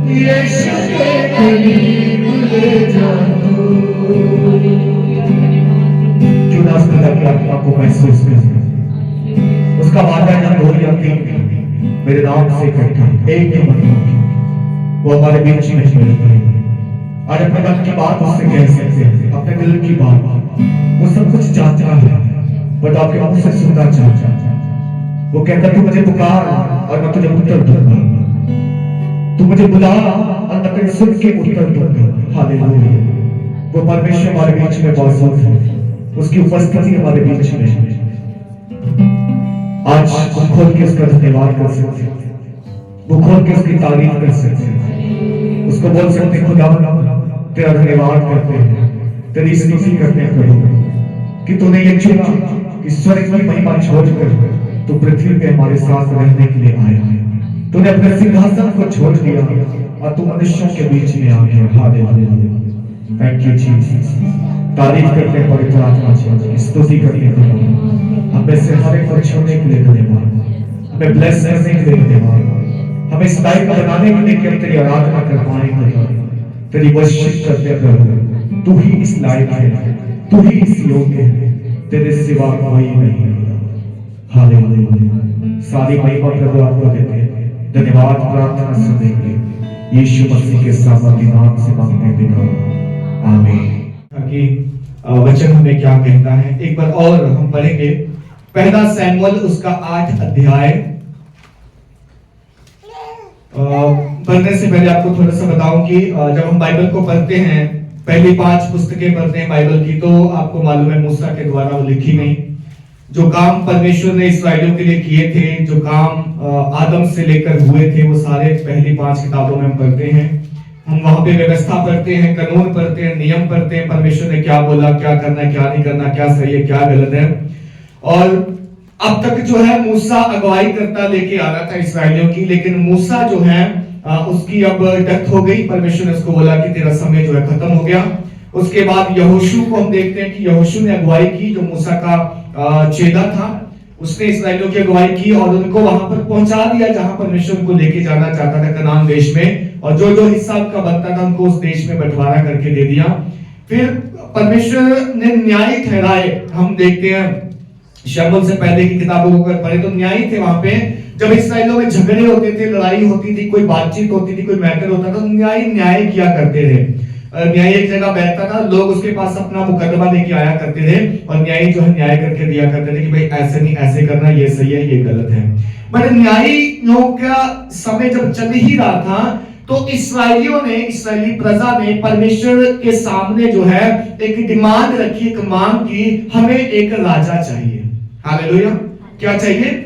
यीशु के करीब ले जा। जुदास खुदा के आपको महसूस करें। उसका वादा जब हो या मेरे नाम से इकट्ठा एक ही मन होगी, वो हमारे बीच में मिलता है। आज अपने मन की बात उससे कह सकते हैं, अपने दिल की बात। वो सब कुछ चाहता है, बट आपके मुंह से सुनना चाहता है। वो कहता तू मुझे पुकार और मैं तुझे उत्तर दूंगा। तू मुझे बुला और मैं तेरे सुन के उत्तर दूंगा। हालेलुया। वो परमेश्वर हमारे बीच में मौजूद है, उसकी उपस्थिति हमारे बीच में है। आज हम खोल के उसका धन्यवाद कर सकते हैं, वो खोल के उसकी तारीफ कर सकते हैं। उसको बोल सकते हैं खुदा तेरा धन्यवाद करते हैं, तेरी स्तुति करते हैं प्रभु कि तूने ये चुना कि स्वर्ग की महिमा छोड़कर तू पृथ्वी पे हमारे साथ रहने के लिए आया। तूने अपने सिंहासन को छोड़ दिया और तू मनुष्यों के बीच में आ गया। हालेलुया। Thank you Jesus. तारीफ करते हैं पवित्र आत्मा की, स्तुति करते हैं। हमें से हर एक को छोड़ने के लिए धन्यवाद, हमें ब्लेस करने के लिए धन्यवाद, हमें इस लायक बनाने के लिए कि हम तेरी आराधना कर पाएंगे, तेरी वर्शिप करते हैं प्रभु। तू ही इस लायक है, तू ही इस योग्य है, तेरे सिवा कोई नहीं। हालेलुया। सारी महिमा प्रभु आपको देते हैं। धन्यवाद प्रार्थना सुनने के लिए यीशु मसीह के सामर्थी नाम से मांगते हैं पिता, आमीन। कि वचन हमें क्या कहता है एक बार और हम पढ़ेंगे। पहला सैमुएल उसका 8 अध्याय। पढ़ने से पहले आपको थोड़ा सा बताऊं कि जब हम बाइबल को पढ़ते हैं, पहली 5 पुस्तकें पढ़ते हैं बाइबल की, तो आपको मालूम है मूसा के द्वारा वो लिखी नहीं। जो काम परमेश्वर ने इस्राएलियों के लिए किए थे, जो काम आदम से लेकर हुए थे, वो सारे पहली 5 किताबों में हम पढ़ते हैं। हम वहां पे व्यवस्था पढ़ते हैं, कानून पढ़ते हैं, नियम पढ़ते हैं, परमेश्वर ने क्या बोला, क्या करना है, क्या नहीं करना, क्या सही है, क्या गलत है। और अब तक जो है मूसा अगुवाई करता लेके आ रहा था इस्राएलियों की, लेकिन मूसा जो है उसकी अब डेथ हो गई। परमेश्वर ने उसको बोला कि तेरा समय जो है खत्म हो गया। उसके बाद यहोशू को हम देखते हैं कि यहोशू ने अगुवाई की, जो मूसा का चेला था। उसने इस्राएलियों की अगुवाई की और उनको वहां पर पहुंचा दिया जहां परमेश्वर उनको लेके जाना चाहता था, कनान देश में। और जो जो हिस्सा का बनता था उनको उस देश में बंटवारा करके दे दिया। फिर परमेश्वर ने न्याय ठहराए। हम देखते हैं शमूएल से पहले की किताबों को अगर पढ़े तो न्याय थे वहां पे। जब इस्राएलियों में झगड़े होते थे, लड़ाई होती थी, कोई बातचीत होती थी, कोई मैटर होता था, तो न्याय किया करते थे। न्याय एक जगह बैठता था, लोग उसके पास अपना मुकदमा लेके आया करते थे और न्यायी जो है न्याय करके दिया करते थे कि भाई ऐसे नहीं, ऐसे करना, ये सही है, ये गलत है। बट न्यायियों का समय जब चल ही रहा था तो इस्राएलियों ने, इस्राएली प्रजा ने परमेश्वर के सामने जो है एक डिमांड रखी, एक मांग की, हमें एक राजा चाहिए। हालेलुया। क्या चाहिए?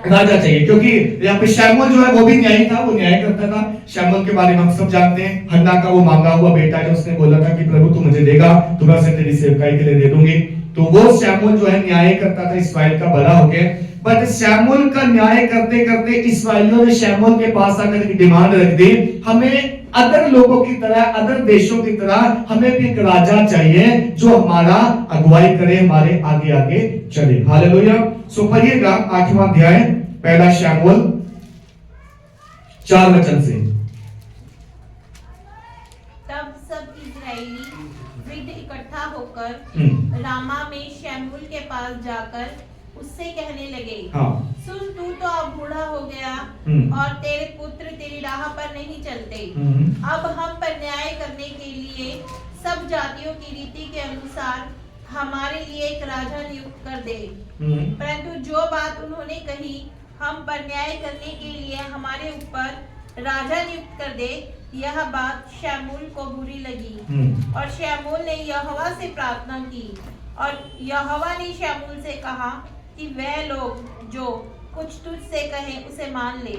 राजा चाहिए। क्योंकि यहाँ पे शमूएल जो है वो भी न्यायी था, वो न्याय करता था। शमूएल के बारे में हम सब जानते हैं, हन्ना का वो मांगा हुआ बेटा है, उसने बोला था कि प्रभु तू मुझे देगा तो मैं उसे तेरी सेवकाई के लिए दे दूंगी। तो वो शमूएल जो है न्याय करता था इस्राएल का बड़ा होके। बट शमूएल का न्याय करते करते इस्राएलियों ने शमूएल के पास आकर एक डिमांड रख दी, हमें अदर लोगों की तरह, अदर देशों की तरह हमें भी एक राजा चाहिए जो हमारा अगुवाई करे, हमारे आगे आगे चले। हालेलुया। सो पढ़िएगा 8वां अध्याय पहला शमूएल 4 वचन से। तब सब इजरायली वृद्ध इकट्ठा होकर रामा में शमूएल के पास जाकर उससे कहने लगे, हाँ। सुन, तू तो अब बूढ़ा हो गया और तेरे पुत्र तेरी राह पर नहीं चलते। अब हम पर न्याय करने के लिए सब जातियों की रीति के अनुसार हमारे लिए एक राजा नियुक्त कर दे। परंतु जो बात उन्होंने कही, हम पर न्याय करने के लिए हमारे ऊपर राजा नियुक्त कर दे, यह बात शमूएल को बुरी लगी। और शमूएल ने यहोवा से प्रार्थना की और यहोवा ने शमूएल से कहा कि वह लोग जो कुछ तुझसे कहें उसे मान ले,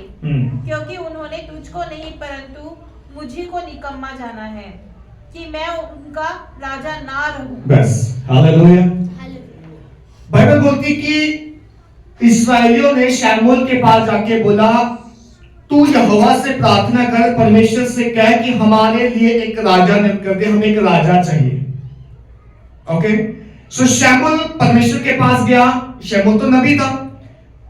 क्योंकि उन्होंने तुझको नहीं परंतु मुझी को निकम्मा जाना है कि मैं उनका राजा ना रहूं। बस। हालेलुया। बाइबल बोलती कि इस्राएलियों ने शमूएल के पास जाके बोला, तू यहोवा से प्रार्थना कर, परमेश्वर से कह कि हमारे लिए एक राजा नियुक्त कर दे, हमें एक राजा चाहिए। ओके। सो शमूएल परमेश्वर के पास गया। शमूएल तो नबी था।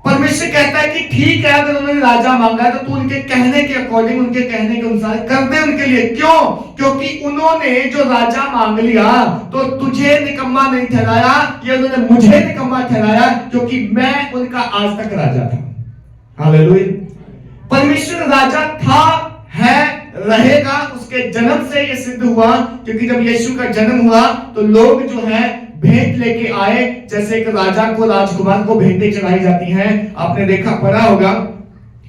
परमेश्वर कहता है कि ठीक है, अगर उन्होंने राजा मांगा है तो तू उनके कहने के अकॉर्डिंग, उनके कहने के अनुसार कर दे उनके लिए। क्यों? क्योंकि उन्होंने जो राजा मांग लिया तो तुझे निकम्मा नहीं ठहराया, ये उन्होंने मुझे निकम्मा ठहराया, क्योंकि मैं उनका आज तक राजा था। हालेलुया। परमेश्वर राजा था, है, रहेगा। उसके जन्म से ये सिद्ध हुआ, क्योंकि जब यीशु का जन्म हुआ तो लोग जो है भेंट लेके आए, जैसे एक राजा को, राजकुमार को भेंटें चढ़ाई जाती हैं। आपने देखा, पढ़ा होगा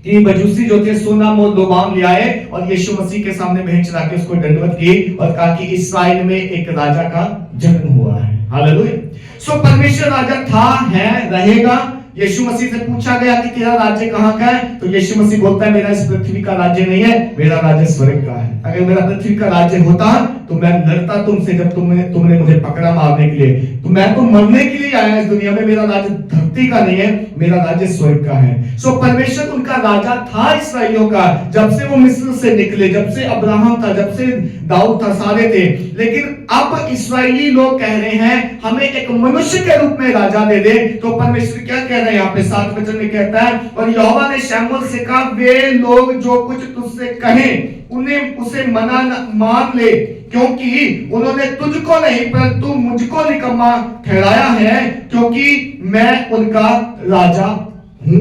कि मजूसी जो थे सोना मोल लोबान ले आए और यीशु मसीह के सामने भेंट चढ़ा के उसको दंडवत की और कहा कि इस्राएल में एक राजा का जन्म हुआ है। हालेलुया। सो परमेश्वर राजा था, है, रहेगा। यीशु मसीह से पूछा गया कि तेरा राज्य कहाँ का है, तो यीशु मसीह बोलता है, मेरा इस पृथ्वी का राज्य नहीं है, मेरा राज्य स्वर्ग का है। अगर मेरा पृथ्वी का राज्य होता तो मैं लड़ता तुमसे, जब तुमने मुझे पकड़ा मारने के लिए। तो मैं तो मरने के लिए आया इस दुनिया में, मेरा राज्य धरती का नहीं है, मेरा राज्य स्वर्ग का है। सो परमेश्वर उनका राजा था इस्राएलियों का, जब से वो मिस्र से निकले, जब से अब्राहम था, जब से दाऊद था, सारे थे। लेकिन अब इस्राएली लोग कह रहे हैं हमें एक मनुष्य के रूप में राजा दे दे। तो परमेश्वर क्या कह रहे हैं यहाँ पे 7 वचन में कहता है, और यहोवा ने शमूएल से कहा, वे लोग जो कुछ तुझसे कहें उन्हें उसे मान ले, क्योंकि उन्होंने तुझको नहीं परंतु मुझको निकम्मा ठहराया है, क्योंकि मैं उनका राजा हूं।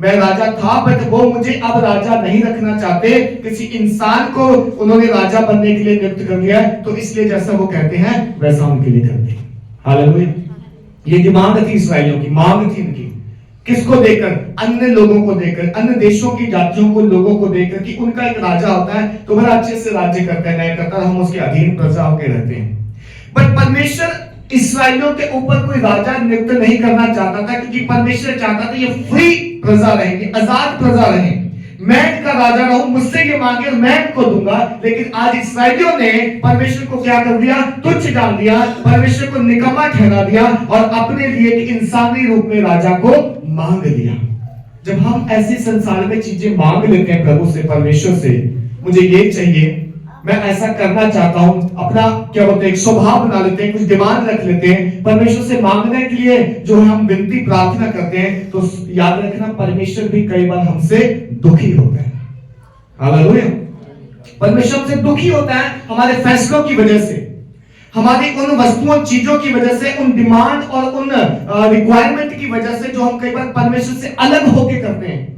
मैं राजा था बट वो मुझे अब राजा नहीं रखना चाहते, किसी इंसान को उन्होंने राजा बनने के लिए नियुक्त कर दिया, तो इसलिए जैसा वो कहते हैं वैसा उनके लिए करते हैं। हालेलुया। ये डिमांड थी इस्राएलियों की, मांग थी इनकी। किसको देकर? अन्य लोगों को देकर, अन्य देशों की जातियों को, लोगों को देकर कि उनका एक राजा होता है तो बड़ा अच्छे से राज्य करता है, न्याय करता है, हम उसके अधीन प्रजा होकर रहते हैं। बट परमेश्वर इस्राएलियों के ऊपर कोई राजा नियुक्त नहीं करना चाहता था, क्योंकि परमेश्वर चाहता था ये फ्री प्रजा रहेंगे, आजाद प्रजा रहें। मैं इनका राजा रहूं, मुझसे ये मांगे और मैं इनको दूंगा। लेकिन आज इस्राएलियों ने परमेश्वर को क्या कर दिया? तुच्छ जान दिया, परमेश्वर को निकम्मा ठहरा दिया और अपने लिए एक इंसानी रूप में राजा को मांग लिया। जब हम ऐसे संसार में चीजें मांग लेते हैं प्रभु से, परमेश्वर से, मुझे ये चाहिए, मैं ऐसा करना चाहता हूं, अपना क्या बोलते हैं, एक स्वभाव बना लेते हैं, कुछ डिमांड रख लेते हैं परमेश्वर से मांगने के लिए, जो हम विनती प्रार्थना करते हैं, तो याद रखना परमेश्वर भी कई बार हमसे दुखी होता है। हालेलुया। परमेश्वर हमसे दुखी होता है हमारे फैसलों की वजह से, हमारी उन वस्तुओं, चीजों की वजह से, उन डिमांड और उन रिक्वायरमेंट की वजह से, जो हम कई बार परमेश्वर से अलग होके करते हैं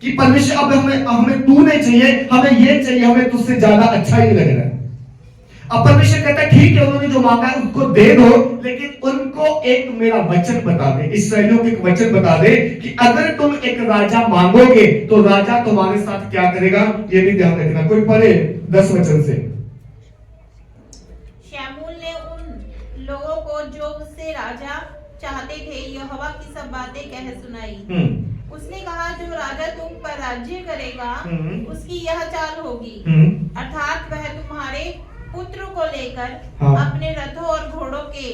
कि परमेश्वर अब हमें तू नहीं चाहिए, हमें ये चाहिए, हमें तुझसे ज्यादा अच्छा ही लग रहा है। अब परमेश्वर कहता है ठीक है, उन्होंने जो मांगा है उसको दे दो, लेकिन उनको एक मेरा वचन बता दे, इस्राएलियों को एक वचन बता दे कि अगर तुम एक राजा मांगोगे तो राजा तुम्हारे साथ क्या करेगा, ये भी ध्यान रखना। कोई पढ़े 10 वचन से। शमूएल ने उन लोगों को जो उससे राजा चाहते थे यहोवा की सब बातें कह सुनाई। उसने कहा, जो राजा तुम पर राज्य करेगा उसकी यह चाल होगी, अर्थात वह तुम्हारे पुत्र को लेकर अपने रथों और घोड़ों के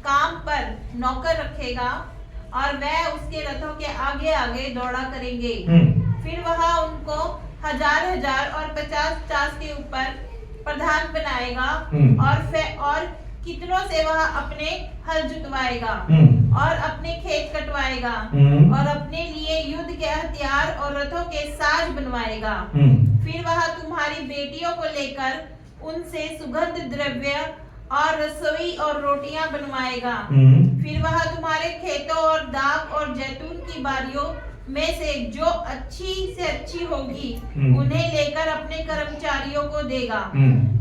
काम पर नौकर रखेगा और वह उसके रथों के आगे आगे दौड़ा करेंगे। फिर वह उनको 1000 और 50 के ऊपर प्रधान बनाएगा और कितनों से वह अपने हल जुतवाएगा और अपने खेत कटवाएगा और अपने लिए युद्ध के हथियार और रथों के साज बनवाएगा। फिर वह तुम्हारी बेटियों को लेकर उनसे सुगंध द्रव्य और रसोई और रोटियां बनवाएगा। फिर वह तुम्हारे खेतों और दाख और जैतून की बारियों में से जो अच्छी से अच्छी होगी उन्हें लेकर अपने कर्मचारियों को देगा।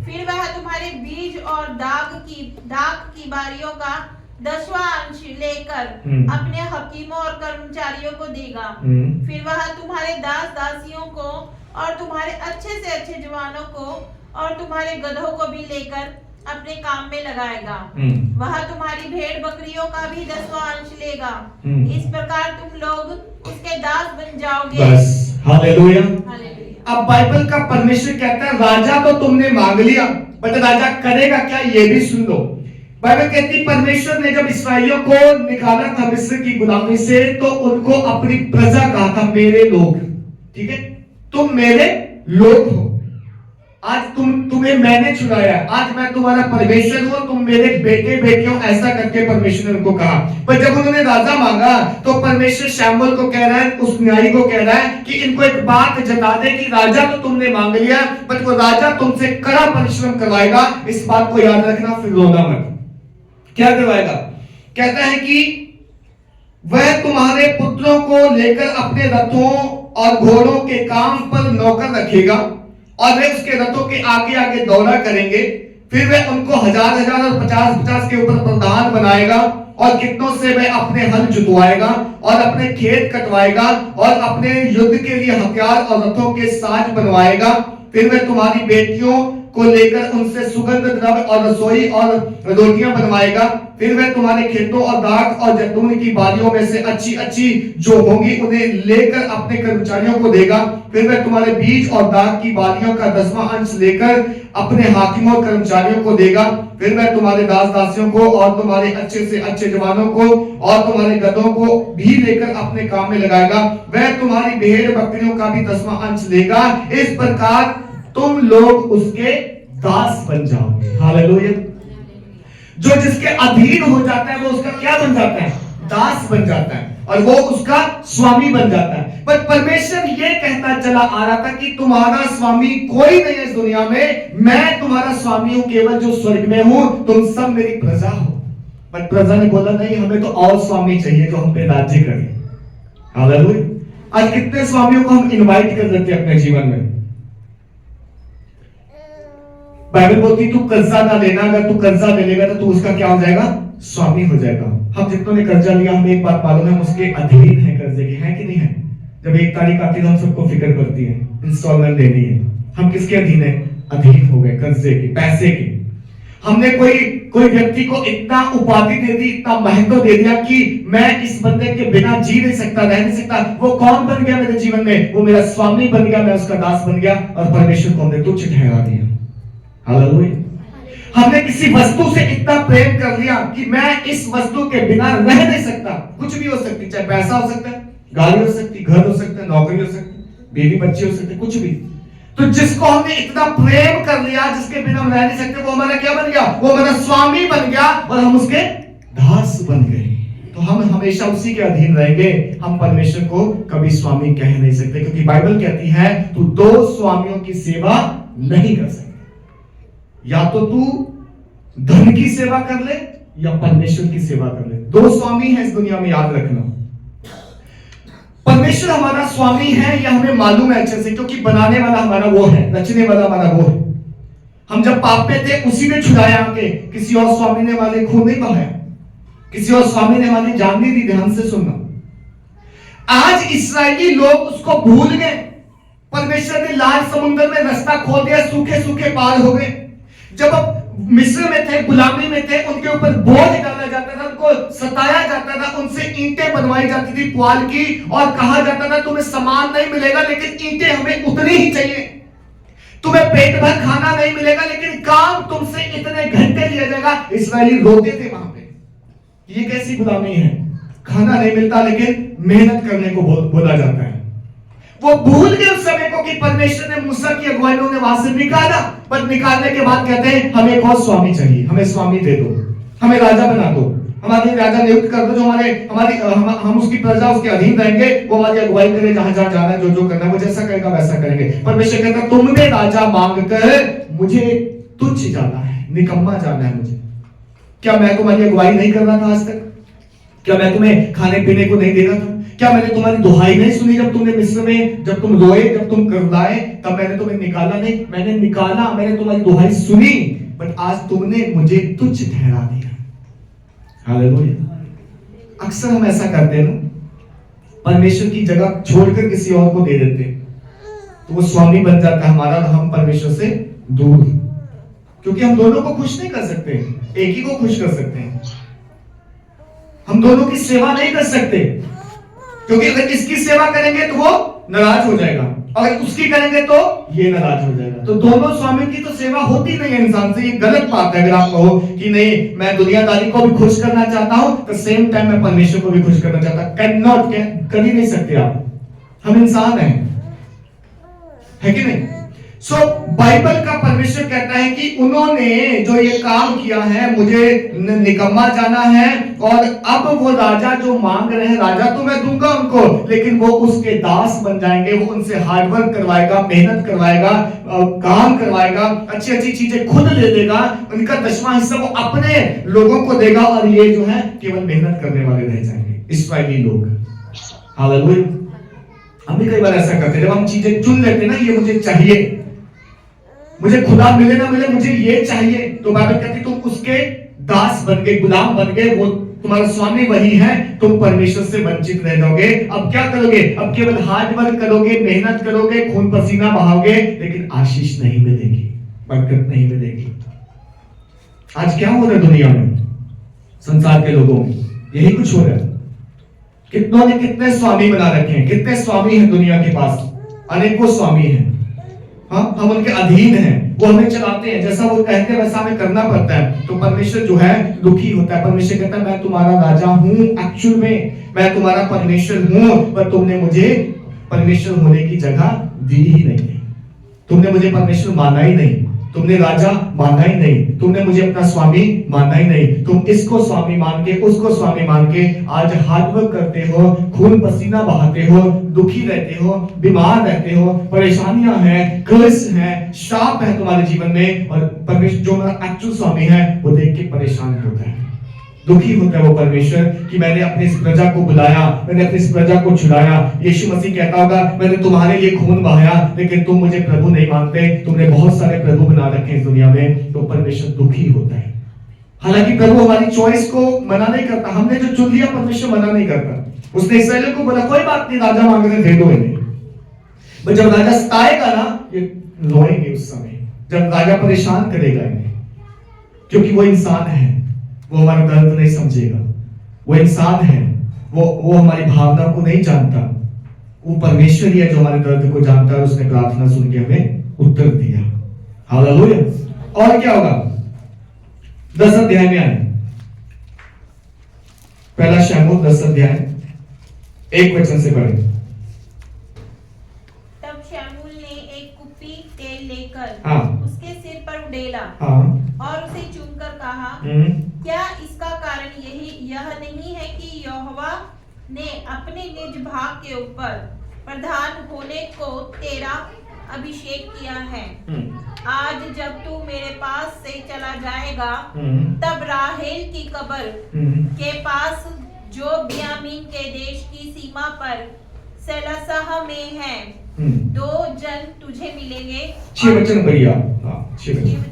फिर वह तुम्हारे बीज और दाख की बारियों का 10वां अंश लेकर अपने हकीमों और कर्मचारियों को देगा। फिर वह तुम्हारे दास दासियों को और तुम्हारे अच्छे से अच्छे जवानों को और तुम्हारे गधों को भी लेकर अपने काम में लगाएगा। वह तुम्हारी भेड़ बकरियों का भी 10वां अंश लेगा। इस प्रकार तुम लोग उसके दास बन जाओगे। बस हालेलुया। हालेलुया। अब बाइबल का परमेश्वर कहता है राजा तो तुमने मांग लिया, बट राजा करेगा क्या ये भी सुन लो। बाइबल कहती परमेश्वर ने जब इसराइलियों को निकाला था मिस्र की गुलामी से तो उनको अपनी प्रजा कहा था मेरे लोग। ठीक है, तुम मेरे लोग हो। आज तुम्हें मैंने चुनाया, आज मैं तुम्हारा परमेश्वर हूं, तुम मेरे बेटे बेटियों, ऐसा करके परमेश्वर ने उनको कहा। पर जब उन्होंने राजा मांगा तो परमेश्वर शमूएल को कह रहा है, उस न्यायी को कह रहा है कि इनको एक बात जता दे कि राजा तो तुमने मांग लिया, बट वो राजा तुमसे कड़ा परिश्रम करवाएगा। इस बात को याद रखना, फिर रोना मत। क्या करवाएगा? कहता है कि वह तुम्हारे पुत्रों को लेकर अपने रथों और घोड़ों के काम पर नौकर रखेगा और वे उसके रथों के आगे आगे दौड़ा करेंगे। फिर वह उनको 1000 और 50 के ऊपर प्रधान बनाएगा और कितनों से वह अपने हल जुतवाएगा और अपने खेत कटवाएगा और अपने युद्ध के लिए हथियार और रथों के साज बनवाएगा। फिर वह तुम्हारी बेटियों को लेकर उनसे सुगंध द्रव्य और रसोई और रोटियां बनवाएगा। फिर वह तुम्हारे खेतों और दाख और जैतून की बारियों में से अच्छी अच्छी जो होंगी उन्हें लेकर अपने कर्मचारियों को देगा। फिर वह तुम्हारे बीज और दाख की बारियों का 10वां अंश लेकर अपने हाकिमों और कर्मचारियों को देगा। फिर वह तुम्हारे दास दासियों को और तुम्हारे अच्छे से अच्छे जवानों को और तुम्हारे गधों को भी लेकर अपने काम में लगाएगा। वह तुम्हारी भेड़ बकरियों का भी 10वां अंश लेगा। इस प्रकार तुम लोग उसके दास बन जाओगे। हालेलुया। जो जिसके अधीन हो जाता है वो उसका क्या बन जाता है? दास बन जाता है और वो उसका स्वामी बन जाता है। पर परमेश्वर ये कहता चला आ रहा था कि तुम्हारा स्वामी कोई नहीं है इस दुनिया में, मैं तुम्हारा स्वामी हूं केवल जो स्वर्ग में हूं, तुम सब मेरी प्रजा हो। पर प्रजा ने बोला नहीं, हमें तो और स्वामी चाहिए जो हम पे राज्य करे। हालेलुया। आज कितने स्वामियों को हम इनवाइट कर देते हैं अपने जीवन में। बाइबल बोलती तू कर्जा ना लेना, अगर तू कर्जा ले लेगा तो तू उसका क्या हो जाएगा? स्वामी हो जाएगा। हम जितनों ने कर्जा लिया हमें एक बात मालूम है, हम उसके अधीन है कर्जे के, है कि नहीं है? जब 1 तारीख आती है तो हम सबको फिक्र पड़ती है, इंस्टॉलमेंट देनी है। हम किसके अधीन है? अधीन हो गए कर्जे के, पैसे के। हमने कोई व्यक्ति को इतना उपाधि दे दी, इतना महत्व दे दिया कि मैं इस बंदे के बिना जी नहीं सकता, रह नहीं सकता। वो कौन बन गया मेरे जीवन में? वो मेरा स्वामी बन गया, मैं उसका दास बन गया और परमेश्वर को हमने तुच्छ ठहरा दिया। हालेलुया। हमने किसी वस्तु से इतना प्रेम कर लिया कि मैं इस वस्तु के बिना रह नहीं सकता। कुछ भी हो सकती, चाहे पैसा हो सकता है, गाड़ी हो सकती, घर हो सकता है, नौकरी हो सकती, बीवी बच्चे हो सकते, कुछ भी। तो जिसको हमने इतना प्रेम कर लिया, जिसके बिना हम रह नहीं सकते, वो हमारा क्या बन गया? वो हमारा स्वामी बन गया और हम उसके दास बन गए। तो हम हमेशा उसी के अधीन रहेंगे। हम परमेश्वर को कभी स्वामी कह नहीं सकते, क्योंकि बाइबल कहती है तू 2 स्वामियों की सेवा नहीं कर सकता। या तो तू धन की सेवा कर ले या परमेश्वर की सेवा कर ले। 2 स्वामी हैं इस दुनिया में, याद रखना। परमेश्वर हमारा स्वामी है, यह हमें मालूम है अच्छे से, क्योंकि बनाने वाला हमारा वो है, रचने वाला हमारा वो है। हम जब पाप में थे उसी ने छुड़ाया आके, किसी और स्वामी ने हमारे खून नहीं बहाया, किसी और स्वामी ने हमारी जान नहीं दी। ध्यान से सुनना। आज इस्राएली लोग उसको भूल गए। परमेश्वर ने लाल समुद्र में रास्ता खोल दिया, सूखे सूखे पार हो गए। जब मिस्र में थे, गुलामी में थे, उनके ऊपर बोझ डाला जाता था, उनको सताया जाता था, उनसे ईंटें बनवाई जाती थी पुआल की, और कहा जाता था तुम्हें सामान नहीं मिलेगा लेकिन ईंटें हमें उतनी ही चाहिए। तुम्हें पेट भर खाना नहीं मिलेगा लेकिन काम तुमसे इतने घंटे लिया जाएगा। इस्राएली रोते थे वहां पे। ये कैसी गुलामी है? खाना नहीं मिलता लेकिन मेहनत करने को बोला जाता है। वो भूल गए उस समय को कि परमेश्वर ने मूसा की अगुवाई में उन्हें वहां से निकाला, पर निकालने के बाद कहते हैं हमें एक और स्वामी चाहिए, हमें स्वामी दे दो, हमें राजा बना दो, हमारे राजा नियुक्त कर दो जो हम उसकी प्रजा उसके अधीन रहेंगे, वो हमारी अगुवाई करे, जहां जहां जाना है, जो जो करना है, वो जैसा करेगा वैसा करेंगे। परमेश्वर कहता तुमने राजा मांग कर मुझे तुच्छ जाना है, निकम्मा जाना है मुझे। क्या मैं तुम्हारी अगुवाई नहीं कर रहा था आज तक? क्या मैं तुम्हें खाने पीने को नहीं दे रहा था? क्या मैंने तुम्हारी दुहाई नहीं सुनी जब तुमने मिस्र में, जब तुम रोए, जब तुम करलाए, तब मैंने तुम्हें निकाला नहीं? मैंने निकाला, मैंने तुम्हारी दुहाई सुनी, बट आज तुमने मुझे तुच्छ ठहरा दिया। हालेलुया। अक्सर हम ऐसा करते हैं ना, परमेश्वर की जगह छोड़कर किसी और को दे देते हैं, तो वो स्वामी बन जाता है हमारा, हम परमेश्वर से दूर, क्योंकि हम दोनों को खुश नहीं कर सकते, एक ही को खुश कर सकते हैं। हम दोनों की सेवा नहीं कर सकते, क्योंकि अगर इसकी सेवा करेंगे तो वो नाराज हो जाएगा, अगर उसकी करेंगे तो ये नाराज हो जाएगा। तो दोनों स्वामी की तो सेवा होती नहीं है इंसान से। ये गलत बात है अगर आप कहो कि नहीं मैं दुनियादारी को भी खुश करना चाहता हूं तो सेम टाइम मैं परमेश्वर को भी खुश करना चाहता हूं। कैन नॉट, कर ही नहीं सकते आप, हम इंसान हैं, है कि नहीं? सो बाइबल का परमेश्वर कहता है कि उन्होंने जो ये काम किया है, मुझे निकम्मा जाना है, और अब वो राजा जो मांग रहे हैं, राजा तो मैं दूंगा उनको, लेकिन वो उसके दास बन जाएंगे। वो उनसे हार्डवर्क करवाएगा, मेहनत करवाएगा, काम करवाएगा, अच्छी अच्छी चीजें खुद ले लेगा, उनका 10वां हिस्सा वो अपने लोगों को देगा, और ये जो है केवल मेहनत करने वाले रह जाएंगे, इस्राएली लोग। हालेलुया। हम भी कई बार ऐसा करते हैं, जब हम चीजें चुन लेते हैं ना, ये मुझे चाहिए, मुझे खुदा मिले ना मिले, मुझे ये चाहिए, तो बाइबल कहती तुम उसके दास बन गए, गुलाम बन गए, वो तुम्हारा स्वामी वही है, तुम परमेश्वर से वंचित रह जाओगे। अब क्या करोगे? अब केवल हार्ड वर्क करोगे, मेहनत करोगे, खून पसीना बहाओगे, लेकिन आशीष नहीं मिलेगी, बरकत नहीं मिलेगी। आज क्या हो रहा है दुनिया में, संसार के लोगों में? यही कुछ हो रहा है। कितनों ने कितने स्वामी बना रखे हैं, कितने स्वामी हैं दुनिया के पास, अनेकों स्वामी हैं। हाँ, हम उनके अधीन हैं, वो हमें चलाते हैं, जैसा वो कहते हैं वैसा हमें करना पड़ता है। तो परमेश्वर जो है दुखी होता है। परमेश्वर कहता है मैं तुम्हारा राजा हूं, एक्चुअल में मैं तुम्हारा परमेश्वर हूं, पर तुमने मुझे परमेश्वर होने की जगह दी ही नहीं, तुमने मुझे परमेश्वर माना ही नहीं, तुमने राजा माना ही नहीं, तुमने मुझे अपना स्वामी माना ही नहीं। तुम इसको स्वामी मान के, उसको स्वामी मान के आज हार्डवर्क करते हो, खून पसीना बहाते हो, दुखी रहते हो, बीमार रहते हो, परेशानियां हैं, कर्स हैं, शाप है तुम्हारे जीवन में, और परमेश्वर जो मेरा एक्चुअल स्वामी है वो देख के परेशान होता है, दुखी होता है वो परमेश्वर कि मैंने अपनी इस प्रजा को बुलाया, मैंने अपनी इस प्रजा को छुड़ाया। यीशु मसीह कहता होगा मैंने तुम्हारे लिए खून बहाया, लेकिन तुम मुझे प्रभु नहीं मानते, तुमने बहुत सारे प्रभु बना रखे हैं इस दुनिया में। तो परमेश्वर दुखी होता है। हालांकि प्रभु हमारी चॉइस को मना नहीं करता, हमने जो चुन लिया परमेश्वर मना नहीं करता। उसने इस्राएलियों को बोला कोई बात नहीं, राजा मांग रहे दे दो इन्हें, पर जब राजा सताएगा ना ये रोएंगे उस समय, जब राजा परेशान करेगा इन्हें, क्योंकि वो इंसान है, वो हमारा दर्द नहीं समझेगा, वो इंसान है, वो हमारी भावना को नहीं जानता। वो परमेश्वर ही है जो हमारे दर्द को जानता है, और उसने प्रार्थना सुन के हमें उत्तर दिया। हालेलुया। और क्या होगा? 10 अध्याय में आए, पहला शमूएल 10 अध्याय 1 वचन से पढ़े। तब शमूएल ने एक कुप्पी तेल लेकर हाँ, उसके सिर पर उड़ेला, हाँ, और उसे चूमकर कहा क्या इसका कारण यह नहीं है कि यहोवा ने अपने निज भाग के ऊपर प्रधान होने को तेरा अभिषेक किया है। आज जब तू मेरे पास से चला जाएगा, तब राहेल की कब्र के पास जो बियामीन के देश की सीमा पर सेलासह में है, 2 जन तुझे मिलेंगे। 6 वचन बढ़िया। हाँ, 6 वचन।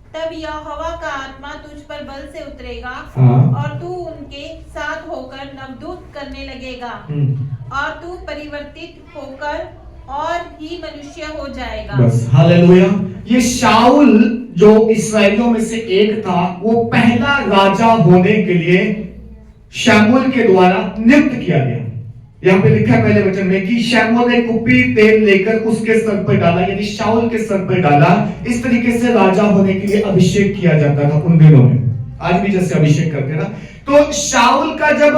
तब यहोवा का आत्मा तुझ पर बल से उतरेगा, हाँ, और तू उनके साथ होकर नवदूत करने लगेगा, और तू परिवर्तित होकर और ही मनुष्य हो जाएगा। बस, हालेलुया। ये शाऊल जो इस्राएलियों में से एक था, वो पहला राजा होने के लिए शमूएल के द्वारा नियुक्त किया गया। यहाँ पे लिखा है पहले वचन में कि शमूएल ने कुप्पी तेल लेकर उसके सर पर डाला, यानी शाऊल के सर पर डाला। इस तरीके से राजा होने के लिए अभिषेक किया जाता था उन दिनों में। आज भी जैसे अभिषेक करते हैं ना, तो शाऊल का जब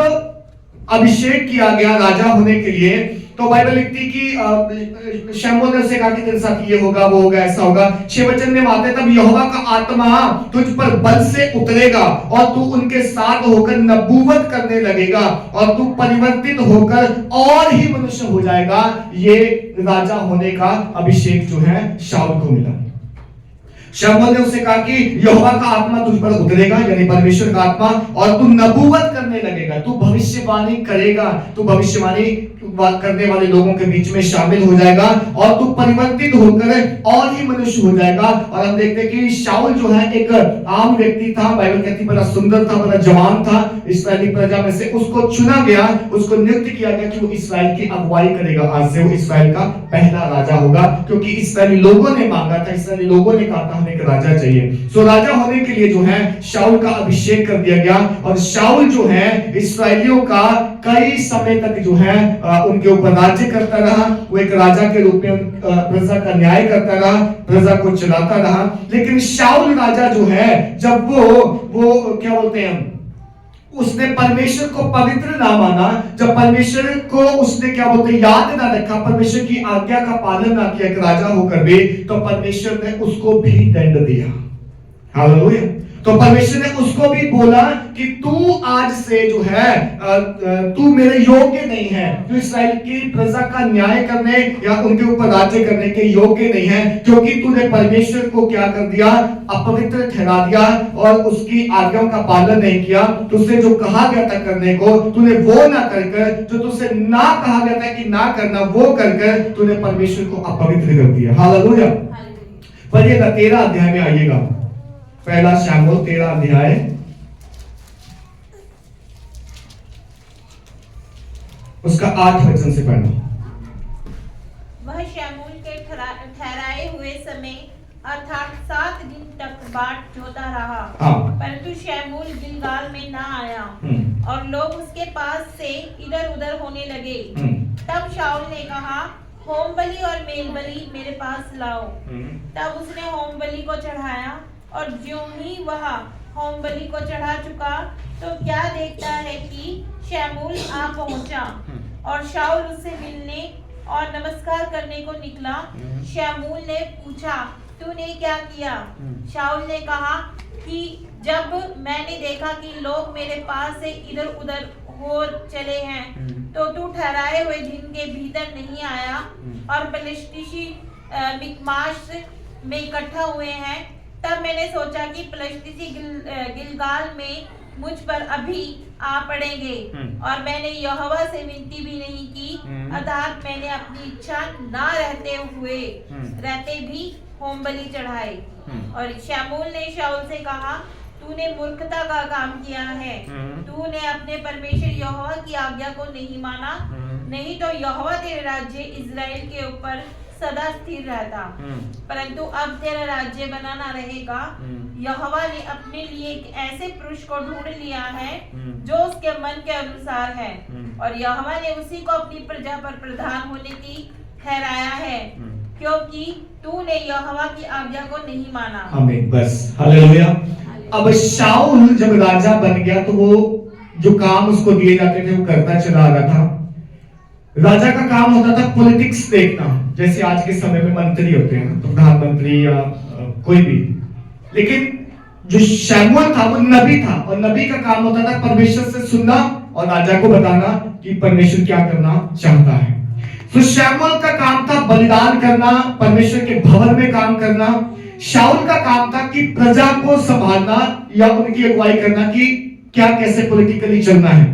अभिषेक किया गया राजा होने के लिए, तो बाइबल लिखती कि शमूएल ने उसे कहा कि तेरे साथ ये होगा, वो होगा, ऐसा होगा। 6 वचन में आते तब यहोवा का आत्मा तुझ पर बल से उतरेगा और तू उनके साथ होकर नबूवत करने लगेगा और तू परिवर्तित होकर और ही मनुष्य हो जाएगा। ये राजा होने का अभिषेक जो है शाऊल को मिला। शमूएल ने उसे कहा कि यहोवा का आत्मा तुझ पर उतरेगा, यानी परमेश्वर का आत्मा, और तू नबूवत करने लगेगा, तू भविष्यवाणी करेगा, तू भविष्यवाणी करने वाले लोगों के बीच में शामिल हो जाएगा और तू परिवर्तित होकर और ही मनुष्य हो जाएगा। और हम देखते हैं कि शाऊल जो है एक आम व्यक्ति था, बाइबल कहती बड़ा सुंदर था, बड़ा जवान था, इस्राएली प्रजा में से उसको चुना गया, उसको नियुक्त किया गया कि वो इस्राएल की अगुवाई करेगा। आज से वो इस्राएल का पहला राजा होगा, क्योंकि इस्राएली लोगों ने मांगा था, इस्राएली लोगों ने कहा था हमें एक राजा चाहिए। सो राजा होने के लिए जो है शाऊल का अभिषेक कर दिया गया और शाऊल जो है इस्राएलियों का कई समय तक जो है उनके ऊपर राज्य करता रहा। वो एक राजा के रूप में प्रजा का न्याय करता रहा, प्रजा को चलाता रहा। लेकिन शाऊल राजा जो है, जब वो क्या बोलते हैं, उसने परमेश्वर को पवित्र ना माना, जब परमेश्वर को उसने क्या बोलते हैं याद ना रखा, परमेश्वर की आज्ञा का पालन ना किया एक राजा होकर भी, तो परमेश्वर ने उसको भी दंड दिया। हालेलुया। तो परमेश्वर ने उसको भी बोला कि तू आज से जो है तू मेरे योग्य नहीं है, तू इस्राएल की प्रजा का न्याय करने या उनके ऊपर राज्य करने के योग्य नहीं है, क्योंकि तूने परमेश्वर को क्या कर दिया, अपवित्र ठहरा दिया और उसकी आज्ञाओं का पालन नहीं किया। तुझसे जो कहा गया था करने को तूने वो ना करके, जो तुझसे ना कहा गया था कि ना करना वो करके तूने परमेश्वर को अपवित्र कर दिया। हालेलुया। पढ़िएगा 13 अध्याय में आइएगा, पहला शमूएल 13 अध्याय उसका 8 वचन से पढ़ना। वह शमूएल के ठहराए हुए समय अर्थात 7 दिन तक बाट जोता रहा, परंतु शमूएल गिलगाल में ना आया और लोग उसके पास से इधर उधर होने लगे। तब शाऊल ने कहा, होम बलि और मेल बलि मेरे पास लाओ। तब उसने होम बलि को चढ़ाया और ज्यों ही वह होम बलि को चढ़ा चुका तो क्या देखता है कि शमूएल आ पहुंचा और शाऊल उससे मिलने और नमस्कार करने को निकला। शमूएल ने पूछा, तूने क्या किया? शाऊल ने कहा कि जब मैंने देखा कि लोग मेरे पास से इधर उधर हो चले हैं, तो तू ठहराए हुए दिन के भीतर नहीं आया और फिलिस्ती मिकमाश में इकट्ठा हुए हैं। तब मैंने सोचा कि फिलिस्ती गिलगाल में मुझ पर अभी आ पड़ेंगे और मैंने यहोवा से विनती भी नहीं की, अर्थात मैंने अपनी इच्छा ना रहते भी होम बलि चढ़ाए। और शमूएल ने शाऊल से कहा, तूने मूर्खता का काम किया है, तूने अपने परमेश्वर यहोवा की आज्ञा को नहीं माना, नहीं तो यहोवा तेरे राज्य इज़राइल के ऊपर सदा स्थिर रहता, परंतु अब तेरा राज्य बना ना रहेगा। यहोवा ने अपने लिए एक ऐसे पुरुष को ढूंढ लिया है जो उसके मन के अनुसार है, और यहोवा ने उसी को अपनी प्रजा पर प्रधान होने की ठहराया है, क्योंकि तूने यहोवा की आज्ञा को नहीं माना। आमीन। बस हालेलुया। अब शाऊल जब राजा बन गया तो वो जो काम उसको दिए जाते थे वो करता चला आ रहा था। राजा का काम होता था पॉलिटिक्स देखना, जैसे आज के समय में मंत्री होते हैं, प्रधानमंत्री या कोई भी। लेकिन जो शमूएल था वो नबी था और नबी का काम होता था परमेश्वर से सुनना और राजा को बताना कि परमेश्वर क्या करना चाहता है। तो शमूएल का काम था बलिदान करना, परमेश्वर के भवन में काम करना। शाऊल का काम था कि प्रजा को संभालना या उनकी अगुवाई करना कि क्या कैसे पॉलिटिकली चलना है।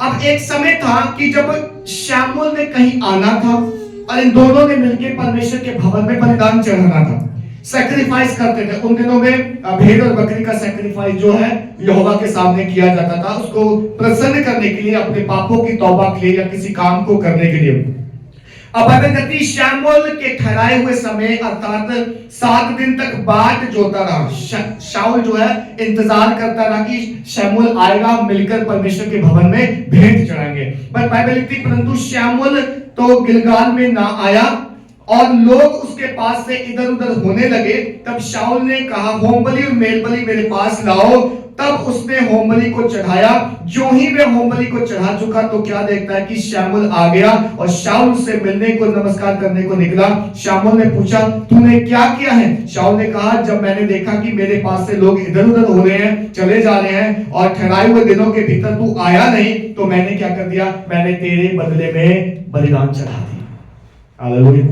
अब एक समय था कि जब शमूएल ने कहीं आना था और इन दोनों ने मिलकर परमेश्वर के भवन में बलिदान चढ़ाना था, सैक्रिफाइस करते थे। उन दिनों में भेड़ और बकरी का सैक्रिफाइस जो है यहोवा के सामने किया जाता था, उसको प्रसन्न करने के लिए, अपने पापों की तौबा के लिए या किसी काम को करने के लिए। अब अगर शमूएल के ठहराए हुए समय अर्थात 7 दिन तक बाट जोता रहा। शाऊल जो है इंतजार करता रहा कि शमूएल आएगा, मिलकर परमेश्वर के भवन में भेंट चढ़ाएंगे। पर बाइबल लिखती परंतु शमूएल तो गिलगाल में ना आया और लोग उसके पास से इधर उधर होने लगे। तब शाऊल ने कहा, होम बलि और मेल बलि मेरे पास लाओ। तब उसने होम बलि को चढ़ाया। जो ही वे होम बलि को चढ़ा चुका तो क्या देखता है कि शमूएल आ गया और शाऊल से मिलने को, नमस्कार करने को निकला। शमूएल ने पूछा, तूने क्या किया है? शाऊल ने कहा, जब मैंने देखा कि मेरे पास से लोग इधर उधर हो रहे हैं, चले जा रहे हैं और ठहराए हुए दिनों के भीतर तू आया नहीं, तो मैंने क्या कर दिया, मैंने तेरे बदले में बलिदान चढ़ा दिया। हालेलुया।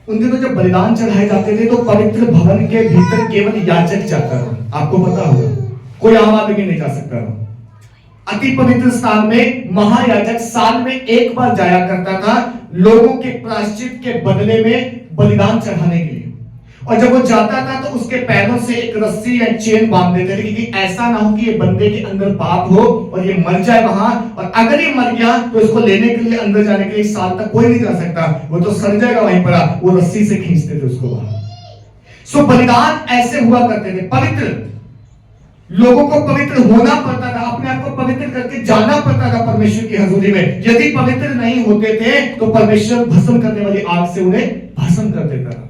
उन दिनों जब बलिदान चढ़ाए जाते थे तो पवित्र भवन के भीतर केवल याजक जाता था। आपको पता होगा, कोई आम आदमी नहीं जा सकता था। अति पवित्र स्थान में महायाजक साल में एक बार जाया करता था, लोगों के प्रायश्चित के बदले में बलिदान चढ़ाने के लिए। और जब वो जाता था तो उसके पैरों से एक रस्सी या चेन बांध देते थे, क्योंकि ऐसा ना हो कि ये बंदे के अंदर पाप हो और ये मर जाए वहां, और अगर ये मर गया तो इसको लेने के लिए, अंदर जाने के लिए साल तक कोई नहीं जा सकता, वो तो सड़ जाएगा वहीं पर। वो रस्सी से खींचते थे उसको वहां। सो बलिदान ऐसे हुआ करते थे। पवित्र लोगों को पवित्र होना पड़ता था, अपने आप को पवित्र करके जाना पड़ता था परमेश्वर की हजूरी में। यदि पवित्र नहीं होते थे तो परमेश्वर भस्म करने वाली आग से उन्हें भस्म कर देता था।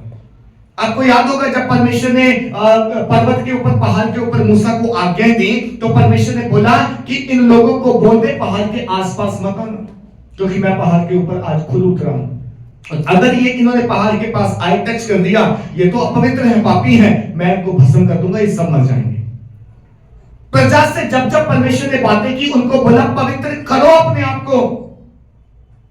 आपको याद होगा जब परमेश्वर ने पर्वत के ऊपर, पहाड़ के ऊपर मूसा को आज्ञा दी, तो परमेश्वर ने बोला कि इन लोगों को बोल दे पहाड़ के आसपास मत आना, क्योंकि मैं पहाड़ के ऊपर आज खुद उतरा हूं। अगर ये इन्होंने पहाड़ के पास आई टच कर दिया, ये तो अपवित्र है, पापी है, मैं इनको भस्म कर दूंगा, ये सब मर जाएंगे। प्रजा से जब जब परमेश्वर ने बातें की, उनको बोला पवित्र करो अपने आप को,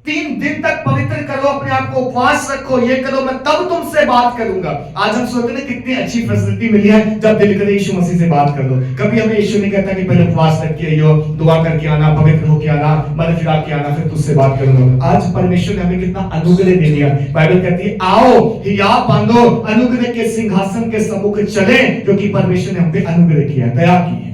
3 दिन तक पवित्र करो अपने आप को, उपवास रखो, ये करो, मैं तब तुमसे बात करूंगा। आज हम सोचते हैं कितनी अच्छी फैसिलिटी मिली है, जब दिल करे यीशु मसीह से बात कर लो। कभी हमें यीशु नहीं कहता कि पहले उपवास रख के आइयो, दुआ करके आना, पवित्र होके आना, मन फिरा के आना, फिर तुझसे बात करूंगा। आज परमेश्वर ने हमें कितना अनुग्रह दे दिया। बाइबल कहती है, आओ हियाव बांधो, अनुग्रह के सिंहासन के सम्मुख चले, क्योंकि परमेश्वर ने हम पे अनुग्रह किया, दया की है।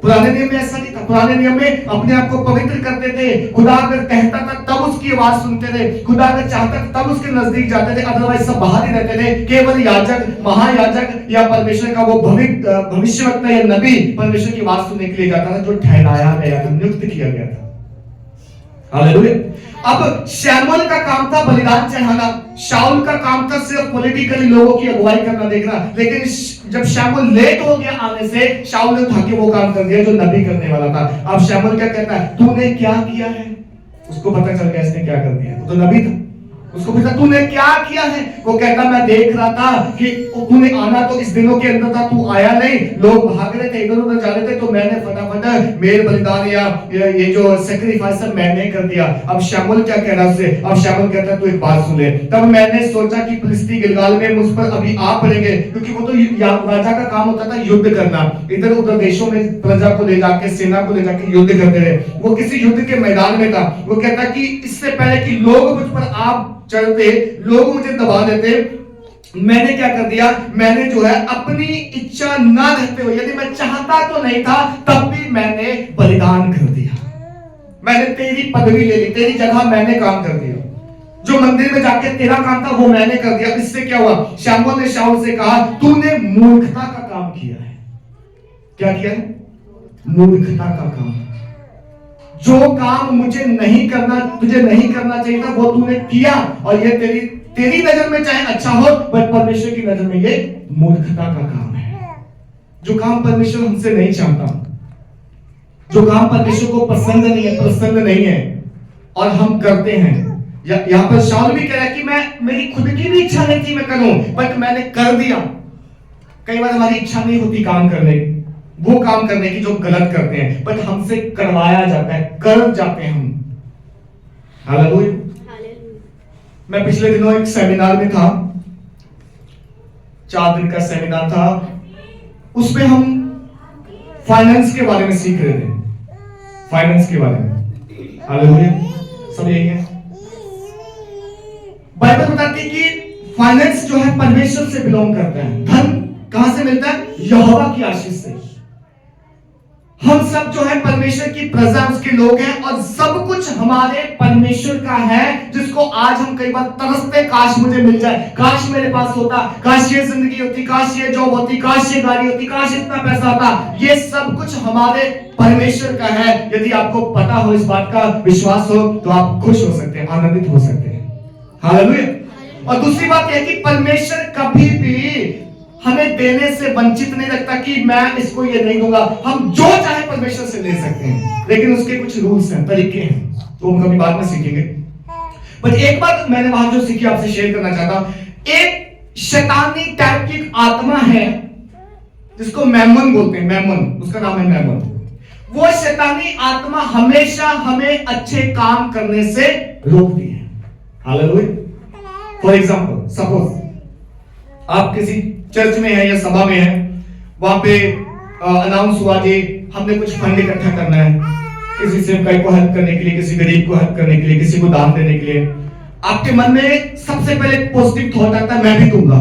पुराने नियम में ऐसा नहीं था। पुराने नियम में अपने आप को पवित्र करते थे। खुदा अगर कहता था तब उसकी आवाज सुनते थे, खुदा अगर चाहता था तब उसके नजदीक जाते थे, अदरवाइज सब बाहर ही रहते थे। केवल याजक, महायाजक या परमेश्वर का वो भविष्यवक्ता या नबी परमेश्वर की आवाज सुनने के लिए जाता था, जो ठहराया गया था, नियुक्त किया गया था। हालेलुया। अब शमूएल का काम था बलिदान चढ़ाना, शाऊल का काम था सिर्फ पॉलिटिकली लोगों की अगुवाई करना, देखना। लेकिन जब शमूएल लेट हो गया आने से, शाऊल ने उठा के वो काम कर दिया जो नबी करने वाला था। अब शमूएल क्या कहता है, तूने क्या किया है? उसको पता चल गया इसने क्या कर दिया, वो तो नबी था। उसको पूछा तूने क्या किया है? वो कहता मैं देख रहा था कि तूने आना तो इस दिनों के अंदर था, तू आया नहीं, लोग भाग रहे थे, इधर उधर जा रहे थे, तो मैंने फटाफट मेल बलिदान या ये जो सैक्रिफाइस है मैंने कर दिया। अब शमूएल क्या कह रहा है उससे? अब शमूएल कहता है तू एक बात सुन ले, तब मैंने सोचा कि फिलिस्ती गिलगाल में मुझ पर अभी आ पड़ेंगे, क्योंकि वो तो राजा का काम होता था युद्ध करना, इधर उधर देशों में प्रजा को ले जाके, सेना को ले जाके युद्ध करते रहे। वो किसी युद्ध के मैदान में था। वो कहता कि इससे पहले कि लोग मुझ पर आप चलते, लोग मुझे दबा देते, मैंने क्या कर दिया, मैंने जो है अपनी इच्छा ना रहते हुए, यदि मैं चाहता तो नहीं था तब भी मैंने बलिदान कर दिया। मैंने तेरी पदवी ले ली, तेरी जगह मैंने काम कर दिया। जो मंदिर में जाके तेरा काम था वो मैंने कर दिया। इससे क्या हुआ? शमूएल ने शाऊल से कहा तूने मूर्खता का काम किया है। क्या किया है? मूर्खता का काम। जो काम मुझे नहीं करना, तुझे नहीं करना चाहिए था, वो तूने किया, और ये तेरी नजर में चाहे अच्छा हो, बट परमेश्वर की नजर में ये मूर्खता का काम है। जो काम परमेश्वर हमसे नहीं चाहता, जो काम परमेश्वर को पसंद नहीं है, प्रसन्न नहीं है, और हम करते हैं। यहाँ पर शाऊल भी कह रहा है कि मेरी खुद की भी इच्छा नहीं थी मैं करूं, बट मैंने कर दिया। कई बार हमारी इच्छा नहीं होती काम करने की, वो काम करने की जो गलत करते हैं, बट हमसे करवाया जाता है, कर जाते हैं हम। हालेलुया। मैं पिछले दिनों एक सेमिनार में था, 4 दिन का सेमिनार था, उसमें हम फाइनेंस के बारे में सीख रहे थे, फाइनेंस के बारे में। हालेलुया। सब यही है। बाइबल बताती है कि फाइनेंस जो है परमेश्वर से बिलोंग करता है। धन कहां से मिलता है? यहोवा की आशीष से। हम सब जो है परमेश्वर की प्रजा, उसके लोग हैं, और सब कुछ हमारे परमेश्वर का है, जिसको आज हम कई बार तरसते, काश मुझे मिल जाए, काश मेरे पास होता, काश ये जिंदगी होती, काश ये जॉब होती, काश ये गाड़ी होती, काश इतना पैसा होता। ये सब कुछ हमारे परमेश्वर का है। यदि आपको पता हो, इस बात का विश्वास हो, तो आप खुश हो सकते हैं, आनंदित हो सकते हैं। हालेलुया। और दूसरी बात यह है कि परमेश्वर कभी भी हमें देने से वंचित नहीं रखता कि मैं इसको ये नहीं दूंगा। हम जो चाहे परमेश्वर से ले सकते हैं, लेकिन उसके कुछ रूल्स हैं, तरीके हैं, तो हम कभी बाद में सीखेंगे। बट एक बात मैंने वहां जो सीखी आपसे शेयर करना चाहता हूं। एक शैतानी टाइप की आत्मा है जिसको मैमन बोलते हैं, मैमन, उसका नाम है मैमन। वो शैतानी आत्मा हमेशा हमें अच्छे काम करने से रोकती है। हालेलुया। फॉर एग्जांपल, सपोज आप किसी चर्च में है या सभा में है, वहां पे अनाउंस हुआ कि हमने कुछ फंड इकट्ठा करना है, किसी सेवकाई को हेल्प करने के लिए, किसी गरीब को हेल्प करने के लिए, किसी को दान देने के लिए। आपके मन में सबसे पहले पॉजिटिव थॉट आता है, मैं भी दूंगा,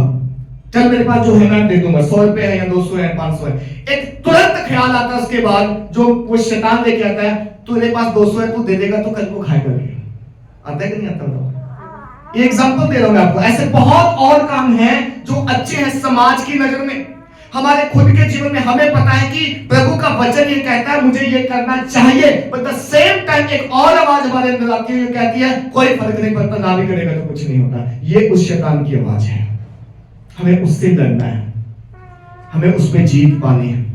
चल मेरे पास जो है मैं दे दूंगा, 100 रुपए है या 200 है 500 है। एक तुरंत ख्याल आता है उसके बाद, जो वो शैतान लेके आता है, तेरे पास 200 है, तू दे देगा तो कल को खाएगा। आता है कि नहीं आता? ये एग्जांपल दे रहा हूं मैं आपको। ऐसे बहुत और काम हैं जो अच्छे हैं समाज की नजर में, हमारे खुद के जीवन में। हमें पता है कि प्रभु का वचन ये कहता है मुझे ये करना चाहिए, बट द सेम टाइम एक और आवाज हमारे अंदर आती है, कहती है कोई फर्क नहीं पड़ता, ना भी करेगा तो कुछ नहीं होता। ये उस शैतान की आवाज है। हमें उससे लड़ना है, हमें उस पे जीत पानी है।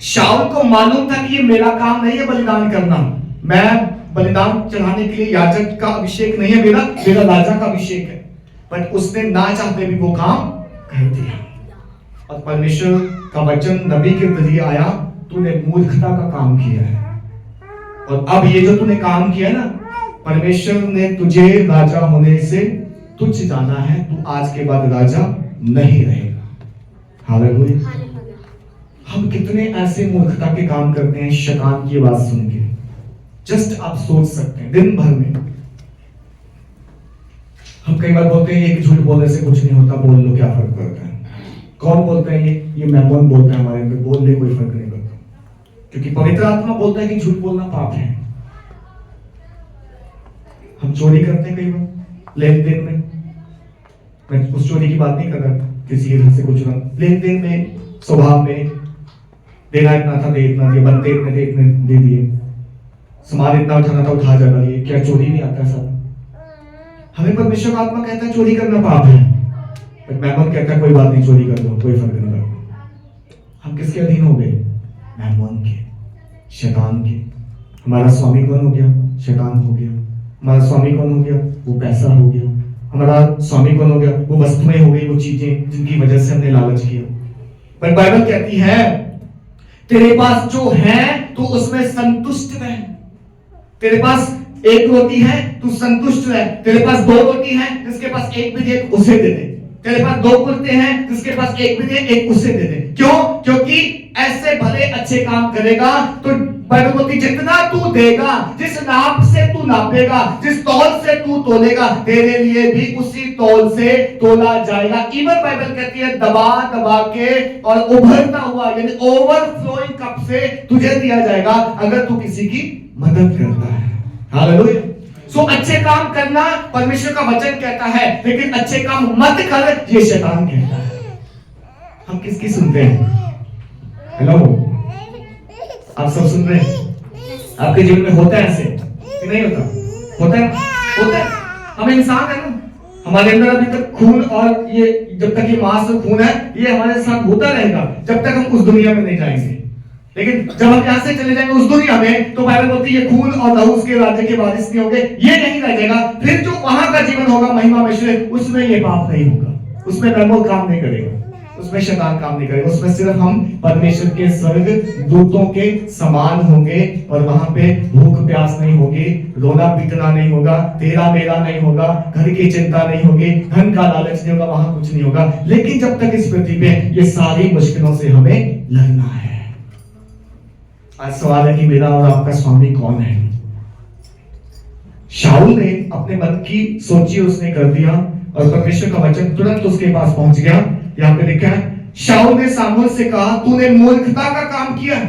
शाऊल को मालूम था कि ये मेरा काम नहीं है बलिदान करना, मैं बलिदान चढ़ाने के लिए याजक का अभिषेक नहीं है, मेरा राजा का अभिषेक है। बट उसने ना चाहते भी वो काम कर दिया। और परमेश्वर का वचन नबी के जरिए आया, तूने मूर्खता का काम किया है, और अब ये जो तूने काम किया ना, परमेश्वर ने तुझे राजा होने से तुच्छ जाना है, तू आज के बाद राजा नहीं रहेगा। हालेलुया। हम कितने ऐसे मूर्खता के काम करते हैं शैतान की आवाज सुन के। जस्ट आप सोच सकते हैं, दिन भर में हम कई बार बोलते हैं एक झूठ बोलने से कुछ नहीं होता, बोल लो क्या फर्क पड़ता है। कौन बोलता है ये मैमोन बोलता है हमारे अंदर, बोल ले कोई फर्क नहीं पड़ता, क्योंकि पवित्र आत्मा बोलता है कि झूठ बोलना पाप है। हम चोरी करते हैं कई बार लेन देन में, मैं उस चोरी की बात नहीं कर रहा, किसी के घर से कुछ लेन देन में, स्वभाव में, देना इतना था दे इतना दिया, बनते इतने थे इतने दे दिए, सामान इतना उठाना था उठा जाना, ये क्या चोरी नहीं आता सब? हमें परमेश्वर का आत्मा कहता है चोरी करना पाप है, बट मैमोन कहता है कोई बात नहीं, चोरी कर दो, कोई फर्क नहीं पड़ता। हम किसके अधीन हो गए? मैमोन के, शैतान के। हमारा स्वामी कौन हो गया? शैतान हो गया। हमारा स्वामी कौन हो गया? वो पैसा हो गया। हमारा स्वामी कौन हो गया? वो वस्तुएं हो गई, वो चीजें जिनकी वजह से हमने लालच किया। पर बाइबल कहती है तेरे पास जो है तू उसमें संतुष्ट रह। तेरे पास एक रोटी है, तू संतुष्ट रह। तेरे पास 2 रोटी है, जिसके पास एक भी दे उसे दे दे। तेरे पास 2 कुर्ते हैं, जिसके पास एक भी दे एक उसे दे दे। क्यों? क्योंकि ऐसे भले अच्छे काम करेगा तो बड़ोती जितना तू देगा, जिस नाप से तू नापेगा, जिस तौल से तू तोलेगा, तेरे लिए भी उसी तौल से तोला जाएगा। इवन बाइबल कहती है दबा दबा के और उभरता हुआ यानी ओवरफ्लोइंग कप से तुझे दिया जाएगा अगर तू किसी की मदद करता है। हालेलुया। सो अच्छे काम करना परमेश्वर का वचन कहता है, लेकिन अच्छे काम मत कर ये शैतान कहता है। हम किसकी सुनते हैं? हेलो, आप सब सुन रहे हैं? आपके जीवन में होता है ऐसे कि नहीं होता? होता है, होता है। हम इंसान है ना, हमारे अंदर अभी तक खून और ये जब तक ये मांस और खून है ये हमारे साथ होता रहेगा जब तक हम उस दुनिया में नहीं जाएंगे। लेकिन जब हम यहाँ से चले जाएंगे उस दुनिया में, तो बाइबल बोलती है ये खून और लहू उसके राज्य के वारिस नहीं होंगे, ये नहीं रह जाएगा। फिर जो वहां का जीवन होगा महिमा में, उसमें ये पाप नहीं होगा, उसमें मैमोन काम नहीं करेगा, उसमें शैतान काम नहीं करेगा। उसमें सिर्फ हम परमेश्वर के स्वर्ग दूतों के समान होंगे और वहां पे भूख प्यास नहीं होगी, रोना पीटना नहीं होगा, तेरा मेरा नहीं होगा, घर की चिंता नहीं होगी, धन का लालच नहीं होगा, वहां कुछ नहीं होगा। लेकिन जब तक इस पृथ्वी पे ये सारी मुश्किलों से हमें लड़ना है। आज सवाल है कि मेरा और आपका स्वामी कौन है? शाऊल ने अपने मन की सोची, उसने कर दिया और परमेश्वर का वचन तुरंत उसके पास पहुंच गया। यहाँ पे लिखा है शाऊल ने सामुएल से कहा तूने मूर्खता का काम किया,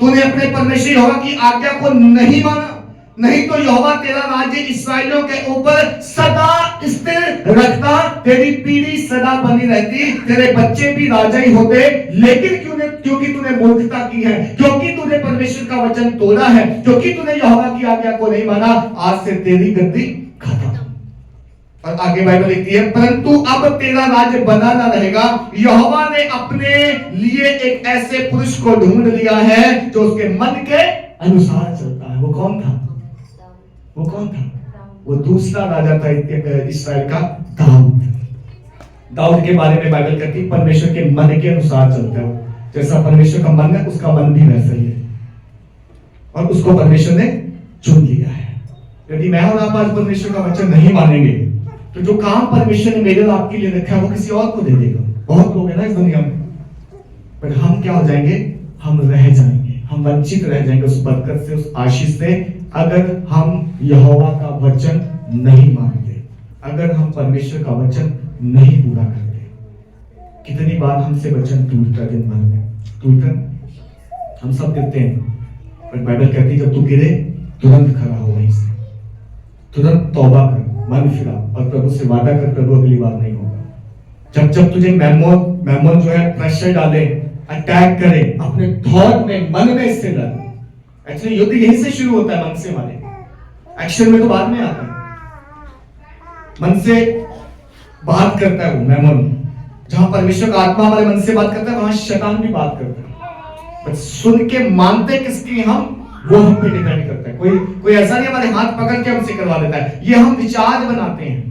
तूने अपने परमेश्वर यहोवा की आज्ञा को नहीं माना, नहीं तो यहोवा तेरा राज्य इस्राएलियों के ऊपर सदा स्थिर रखता, तेरी पीढ़ी सदा बनी रहती, तेरे बच्चे भी राजा ही होते। लेकिन क्योंकि तूने मूर्खता की है, क्योंकि तूने परमेश्वर का वचन तोड़ा है, क्योंकि तूने यहोवा की आज्ञा को नहीं माना, आज से तेरी गद्दी खत्म। और आगे बाइबल लिखती है, परंतु अब तेरा राज्य बना ना रहेगा, यहोवा ने अपने लिए एक ऐसे पुरुष को ढूंढ लिया है जो उसके मन के अनुसार चलता है। वो कौन था? वो कौन था? वो दूसरा राजा था इस्राएल का, दाऊद। दाऊद के बारे में बाइबल कहती है परमेश्वर के मन के अनुसार चलता है। जैसा परमेश्वर का मन है उसका मन भी वैसा ही है, और उसको परमेश्वर ने चुन लिया है। यदि मैं और आप आज परमेश्वर का वचन नहीं मानेंगे तो जो काम परमेश्वर ने मेरे और आपके लिए रखा है वो किसी और को दे देगा। बहुत लोग हैं ना इस दुनिया में, पर हम क्या हो जाएंगे? हम रह जाएंगे, हम वंचित रह जाएंगे उस बरकत से, उस आशीष से, अगर हम यहोवा का वचन नहीं मानते, अगर हम परमेश्वर का वचन नहीं पूरा करते। कितनी बार हमसे वचन टूटता है, दिन भर में टूटता, हम सब गिरते हैं, पर बाइबल कहती है जब तू गिरे तुरंत खड़ा हो, वहीं से तुरंत तौबा कर, मन फिरा और प्रभु से वादा कर, प्रभु अगली बार नहीं होगा। जब तुझे मैमोन जो है प्रेशर डाले, अटैक करे अपने थॉट में, मन में, इससे लड़। एक्चुअली युद्ध यहीं से शुरू होता है, मन से वाले, एक्शन में तो बाद में आता है। मन से बात करता है वो मैमोन। जहां परमेश्वर का आत्मा हमारे मन से बात करता है वहां शैतान भी बात करता है। पर सुन के मानते किसकी हम, वो हम पे डिपेंड करता है। कोई ऐसा नहीं हमारे हाथ पकड़ के हमसे करवा देता है, ये हम विचार बनाते हैं।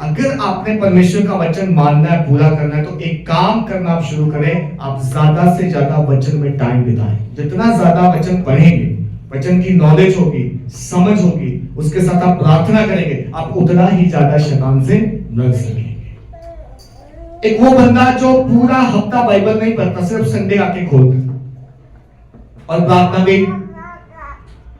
अगर आपने परमेश्वर का वचन मानना है, पूरा करना है, तो एक काम करना आप शुरू करें, आप ज्यादा से ज्यादा वचन में टाइम बिताएं। जितना ज्यादा वचन पढ़ेंगे, वचन की नॉलेज होगी, समझ होगी, उसके साथ आप प्रार्थना करेंगे, आप उतना ही ज्यादा शैतान से लड़ सकेंगे। एक वो बंदा जो पूरा हफ्ता बाइबल नहीं पढ़ता, सिर्फ संडे आके खोलता और प्रार्थना भी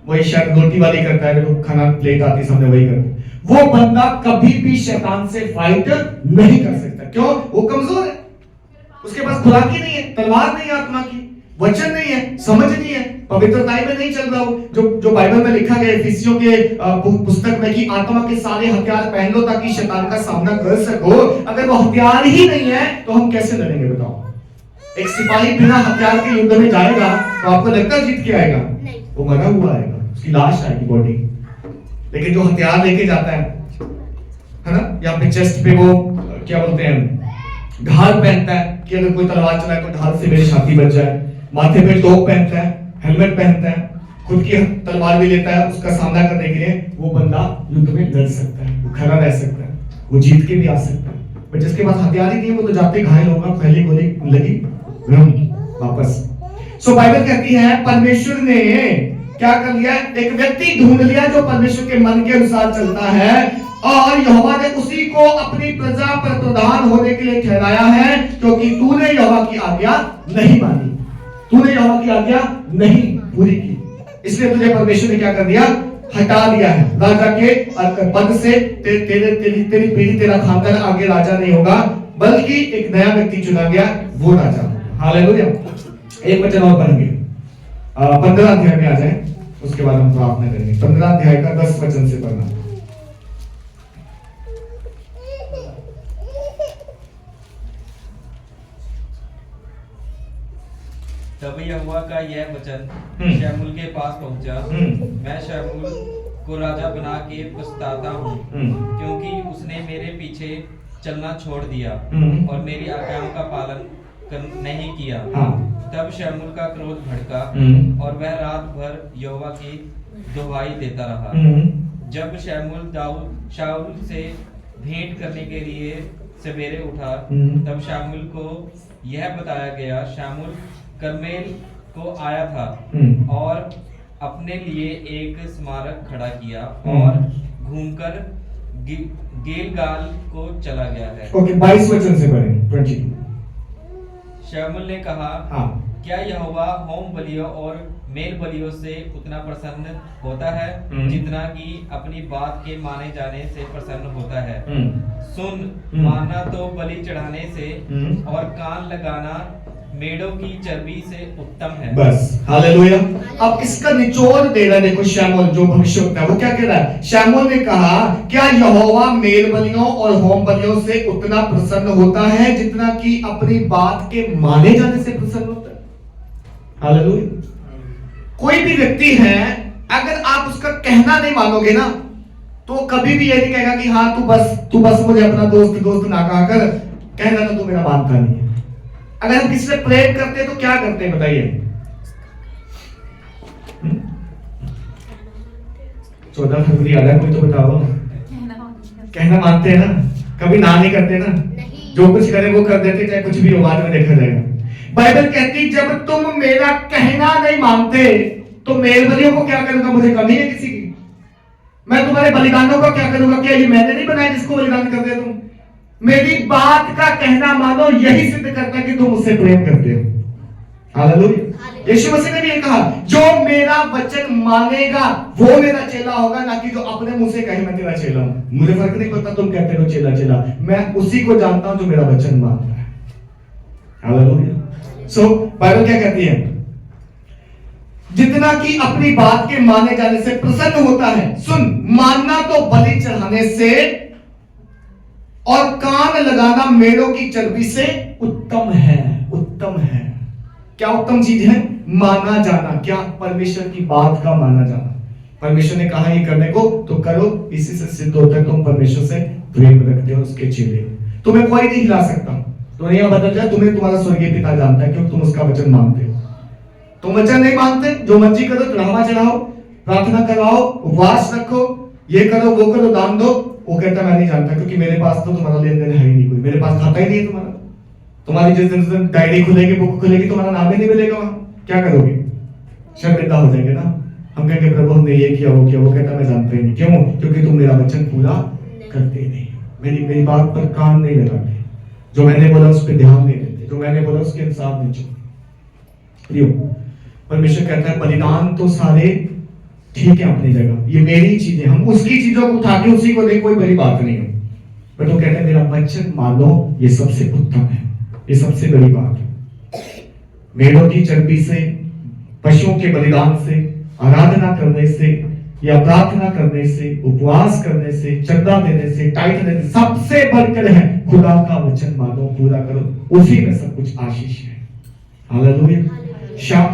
वही शायद रोटी वाली करता है, जो खाना प्लेट आती सामने वही करता है, वो बंदा कभी भी शैतान से फाइट नहीं कर सकता। क्यों? वो कमजोर है, उसके पास खुराक ही नहीं है, तलवार नहीं है आत्मा की, वचन नहीं है, समझ नहीं है, पवित्रताई में नहीं चल रहा हो। जो बाइबल में लिखा गया इफिसियों के पुस्तक में कि आत्मा के सारे हथियार पहन लो ताकि शैतान का सामना कर सको। अगर वो हथियार ही नहीं है तो हम कैसे लड़ेंगे बताओ? एक सिपाही बिना हथियार के युद्ध में जाएगा तो आपको लगता है जीत के आएगा? वो मरा हुआ आएगा, उसकी लाश आएगी बॉडी। लेकिन जो हथियार लेके जाता है ना, या फिर चेस्ट पे वो क्या बोलते हैं, ढाल पहनता है कि अगर कोई तलवार चलाए तो ढाल से मेरी छाती बच जाए, माथे पे टोप पहनता है, हेलमेट पहनता है, खुद की तलवार भी लेता है उसका सामना करने के लिए, वो बंदा युद्ध में लड़ सकता है, वो खड़ा रह सकता है, वो जीत के भी आ सकता है। पर जिसके पास हथियार ही नहीं है वो तो जाते घायल होगा, पहली गोली लगी वापस। सो बाइबल कहती है परमेश्वर ने क्या कर लिया, एक व्यक्ति ढूंढ लिया जो परमेश्वर के मन के अनुसार चलता है, और यहोवा ने उसी को अपनी प्रजा पर प्रधान होने के लिए ठहराया है, क्योंकि तूने यहोवा की आज्ञा नहीं मानी, तूने यहोवा की आज्ञा नहीं पूरी की, इसलिए तुझे परमेश्वर ने क्या कर दिया, हटा दिया है राजा के पद से। तेरी पीढ़ी, तेरा खानदान आगे राजा नहीं होगा, बल्कि एक नया व्यक्ति चुना गया, वो राजा। हालेलुया। एक वचन और पढ़ेंगे, 15 अध्याय में आ जाए, उसके बाद हम प्रार्थना करेंगे। 15 अध्याय का 10 वचन से पढ़ना। तब यहोवा का यह वचन शमूएल के पास पहुंचा, मैं शमूएल को राजा बना के पछताता हूँ, क्योंकि उसने मेरे पीछे चलना छोड़ दिया और मेरी आज्ञाओं का पालन नहीं किया। तब शमूएल का क्रोध भड़का और वह रात भर यहोवा की दुहाई देता रहा। जब शमूएल शाऊल से भेंट करने के लिए सवेरे उठा, तब शमूएल को यह बताया गया, शमूएल कर्मेल को आया था और अपने लिए एक स्मारक खड़ा किया और घूमकर गिलगाल को चला गया है। ओके, 22 वचन से पढ़ें, 22। शमूएल ने कहा, क्या यहोवा होम बलियों और मेल बलियों से उतना प्रसन्न होता है जितना कि अपनी बात के माने जाने से प्रसन्न होता है? सुन, मानना तो बलि चढ़ाने से और कान लगाना मेढ़ों की चर्बी से उत्तम है। बस, हालेलुया। अब इसका निचोड़ दे रहा है, देखो शमूएल जो भविष्यवक्ता है वो क्या कह रहा है। शमूएल ने कहा, क्या यहोवा मेल बलियों और होम बलियों से उतना प्रसन्न होता है जितना कि अपनी बात के माने जाने से प्रसन्न होता है? हालेलुया। कोई भी व्यक्ति है, अगर आप उसका कहना नहीं मानोगे ना, तो कभी भी ये नहीं कहेगा कि हाँ तू बस मुझे अपना दोस्त ना कहा कर, कहना तो तू मेरा मानता नहीं है। अगर हम किसी से प्रेम करते हैं तो क्या करते हैं बताइए? 14 फरवरी आ रहा है, कोई तो बताओ। कहना मानते हैं ना, कभी ना नहीं करते ना, जो कुछ करे वो कर देते, चाहे कुछ भी हो, बाद में देखा जाएगा। बाइबल कहती जब तुम मेरा कहना नहीं मानते तो मेल बलियों को क्या करूंगा? मुझे कमी है किसी की? मैं तुम्हारे बलिदानों का क्या करूंगा? क्या ये मैंने नहीं बनाया जिसको बलिदान कर दिया तुम? मेरी बात का कहना मानो, यही सिद्ध करता है कि तुम मुझसे प्रेम करते हो। हालेलुया। यीशु मसीह ने भी ये कहा, जो मेरा वचन मानेगा वो मेरा चेला होगा, ना कि जो अपने मुंह से कहे मैं तेरा चेला हूं। मुझे फर्क नहीं पड़ता तुम कहते हो चेला, मैं उसी को जानता हूं जो मेरा वचन मानता है। हालेलुया। सो बाइबल क्या कहती है? जितना कि अपनी बात के माने जाने से प्रसन्न होता है, सुन, मानना तो बलि चढ़ाने से और कान लगाना मेढ़ों की चर्बी से उत्तम है। उत्तम है। क्या उत्तम चीज है? माना जाना। क्या? परमेश्वर की बात का माना जाना। परमेश्वर ने कहा ये करने को तो करो, इसी से सिद्ध होता है तुम परमेश्वर से प्रेम रखते हो, उसके चेले। तुम्हें कोई नहीं हिला सकता, दुनिया बदल जाए, तुम्हें तुम्हारा स्वर्गीय पिता जानता है, क्योंकि तुम उसका वचन मानते हो। तुम वचन नहीं मानते, जो मर्जी करो, चढ़ावा चढ़ाओ, प्रार्थना कराओ, उपवास रखो, ये करो वो करो, दान दो, वो कहता मैं नहीं जानता, क्योंकि मेरे पास तो तुम्हारा लेन देन है ही नहीं, कोई मेरे पास खाता ही नहीं है तुम्हारा। तुम्हारी जिस दिन डायरी खुलेगी, बुक खुलेगी, तुम्हारा नाम ही नहीं मिलेगा वहां, क्या करोगे? शर्मिंदा हो जाएंगे ना। हम कहेंगे प्रभु हमने ये किया वो किया, वो कहता मैं जानता ही नहीं। क्यों? क्योंकि तुम मेरा वचन पूरा करते नहीं, मेरी बात पर कान नहीं लगाते, जो मैंने बोला उस पर ध्यान नहीं देते, जो मैंने बोला उसके इंसाफ नहीं चलते। परमेश्वर कहता है बलिदान तो सारे ठीक है अपनी जगह, ये मेरी चीजें, हम उसकी चीजों को उठा के उसी को दे, कोई बड़ी बात नहीं है। बट वो कहते हैं मेरा वचन मानो, ये सबसे उत्तम है, ये सबसे बड़ी बात है। मेढ़ों की चर्बी से, पशुओं के बलिदान से, आराधना करने से या प्रार्थना करने से, उपवास करने से, चंदा देने से, टाइट देने से, सबसे बढ़कर है खुदा का वचन मानो, पूरा करो, उसी में सब कुछ आशीष है। हालेलुया।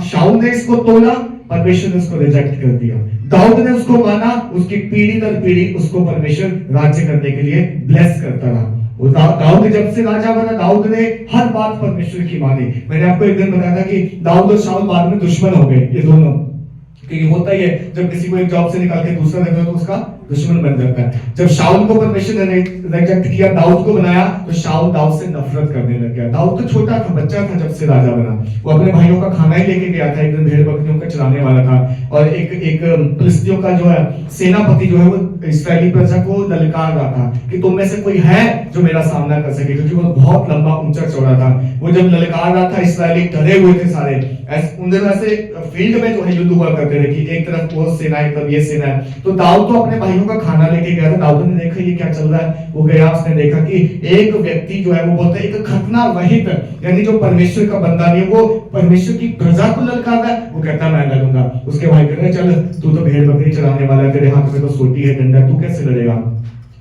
शाऊल ने इसको तोड़ा, परमेश्वर ने उसको रिजेक्ट कर दिया। दाऊद ने उसको माना, उसकी पीढ़ी दर पीढ़ी उसको परमेश्वर राज्य करने के लिए ब्लेस करता रहा। दाऊद जब से राजा बना, दाऊद ने हर बात परमेश्वर की मानी। मैंने आपको एक दिन बताया था कि दाऊद और शाऊल बाद में दुश्मन हो गए, ये दोनों, क्योंकि होता ही है जब किसी को एक जॉब से निकाल के दूसरा देते हो तो उसका दुश्मन बन जाता है। जब शाऊल को परमेश्वर ने रिजेक्ट किया, दाऊद को बनाया, तो शाऊल दाऊद से नफरत करने लग गया। दाऊद तो छोटा था, बच्चा था जब से राजा बना। वो अपने भाइयों का खाना ही लेके गया था, एक दिन भेड़ बकरियों का चराने वाला था, और एक फिलिस्तियों का जो है सेनापति जो है वो इस्राएली प्रजा को ललकार रहा था कि तुम में से कोई है जो मेरा सामना कर सके, क्योंकि वो बहुत लंबा ऊंचा चौड़ा था। वो जब ललकार रहा था, इसराइली डरे हुए थे सारे, उन दिनों ऐसे फील्ड में जो है युद्ध हुआ करते थे कि एक तरफ वो सेना, एक तरफ ये सेना है। तो दाऊद तो अपने भाइयों का खाना लेके गया था। दाऊद ने देखा ये क्या चल रहा है, वो गया, उसने देखा कि एक व्यक्ति जो है वो बोलते हैं एक खतना रहित, यानी जो परमेश्वर का बंदा नहीं, वो परमेश्वर की प्रजा को ललकार रहा है। वो कहता मैं लड़ूंगा। उसके भाई कह रहे चल तू तो भेड़ बकरी चराने वाला है, तेरे हाथ में तो सोटी है, डंडा, तू कैसे लड़ेगा?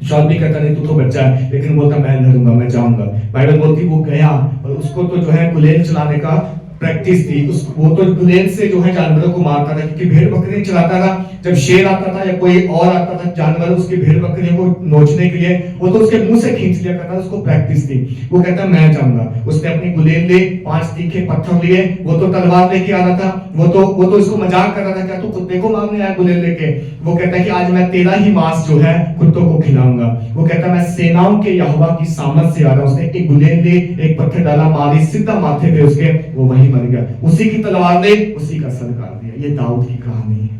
शाऊल भी कहता नहीं तू तो बच्चा है, लेकिन बोलता मैं लड़ूंगा, मैं जाऊंगा। बाइबल बोलती वो गया, और उसको तो जो है गुलेल चलाने का प्रैक्टिस थी। वो तो गुलेल से जो है जानवरों को मारता था, क्योंकि भेड़ बकरी चलाता था। जब शेर आता था या कोई और आता था जानवर उसके भेड़ बकरियों को नोचने के लिए, वो तो उसके मुंह से खींच लिया करता था, उसको प्रैक्टिस थी। वो कहता मैं जाऊंगा। उसने अपनी गुलेल ले, 5 तीखे पत्थर लिए, वो तो तलवार लेके आ रहा था, वो तो इसको मजाक कर रहा था, क्या तू कुत्ते को मारने आया गुलेल लेके? वो कहता है कि आज मैं तेरा ही मांस जो है कुत्तों को खिलाऊंगा। वो कहता मैं सेनाओं के यहोवा की सामर्थ से आ रहा हूं। उसने एक गुलेल ले, एक पत्थर डाला, मारी सीधा माथे पे उसके, वो वहीं मर गया। उसी की तलवार ने उसी का सर काट दिया। ये दाऊद की कहानी है।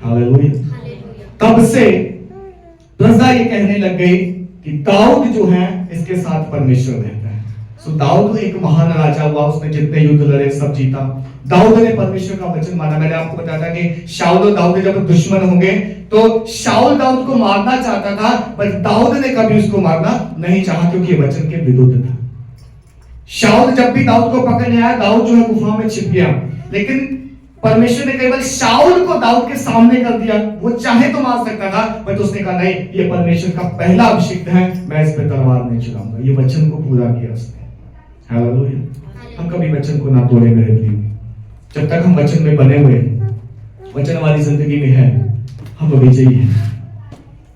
हालेलुया। तब से प्रजा ये कहने लग गई कि दाऊद जो है इसके साथ परमेश्वर रहता है। सो दाऊद एक महान राजा हुआ, उसने जितने युद्ध लड़े सब जीता। दाऊद ने परमेश्वर का वचन माना। मैंने आपको बताया था कि शाऊल और दाऊद जब दुश्मन होंगे तो शाऊल दाऊद को मारना चाहता था, पर दाऊद ने कभी उसको मारना नहीं चाहा, क्योंकि ये वचन के विरुद्ध था। शाऊल जब भी दाऊद को पकड़ने आया, दाऊद जो है गुफा में छिप गया, लेकिन परमेश्वर ने कई बार शाऊल को दाऊद के सामने कर दिया। वो चाहे तो मार सकता था, पर उसने कहा नहीं, ये परमेश्वर का पहला अभिषिक्त है, मैं इस पे तलवार नहीं चलाऊंगा। ये वचन को पूरा किया उसने। हालेलुया। हम कभी वचन को ना तोड़े मेरे प्रिय। जब तक हम वचन में बने हुए, वचन हमारी जिंदगी में है, हम विजयी हैं।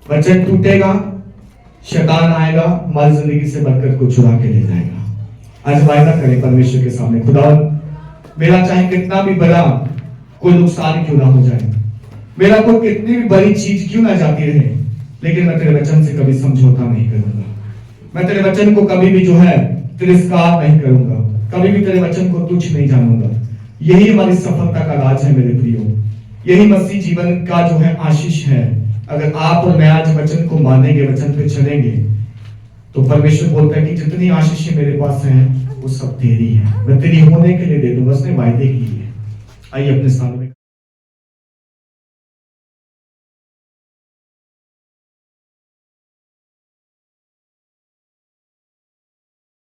वचन टूटेगा, शैतान आएगा, हमारी जिंदगी से बरकत को चुरा के ले जाएगा। आज वायदा करें परमेश्वर के सामने, खुदा मेरा चाहे कितना भी बड़ा कोई नुकसान क्यों ना हो जाए, मेरा कोई कितनी भी बड़ी चीज क्यों ना जाती रहे, लेकिन मैं तेरे वचन से कभी समझौता नहीं करूंगा। मैं तेरे वचन को कभी भी जो है तिरस्कार नहीं करूंगा, कभी भी तेरे वचन को तुच्छ नहीं जानूंगा। यही हमारी सफलता का राज है मेरे प्रियो, यही मसीह जीवन का जो है आशीष है। अगर आप और मैं आज वचन को मानेंगे, वचन पे चलेंगे, तो परमेश्वर बोलता है कि जितनी आशीषें मेरे पास हैं वो सब तेरी है, मैं तेरी होने के लिए दे दूंगा, उसने वायदे किए। आइए अपने स्थान में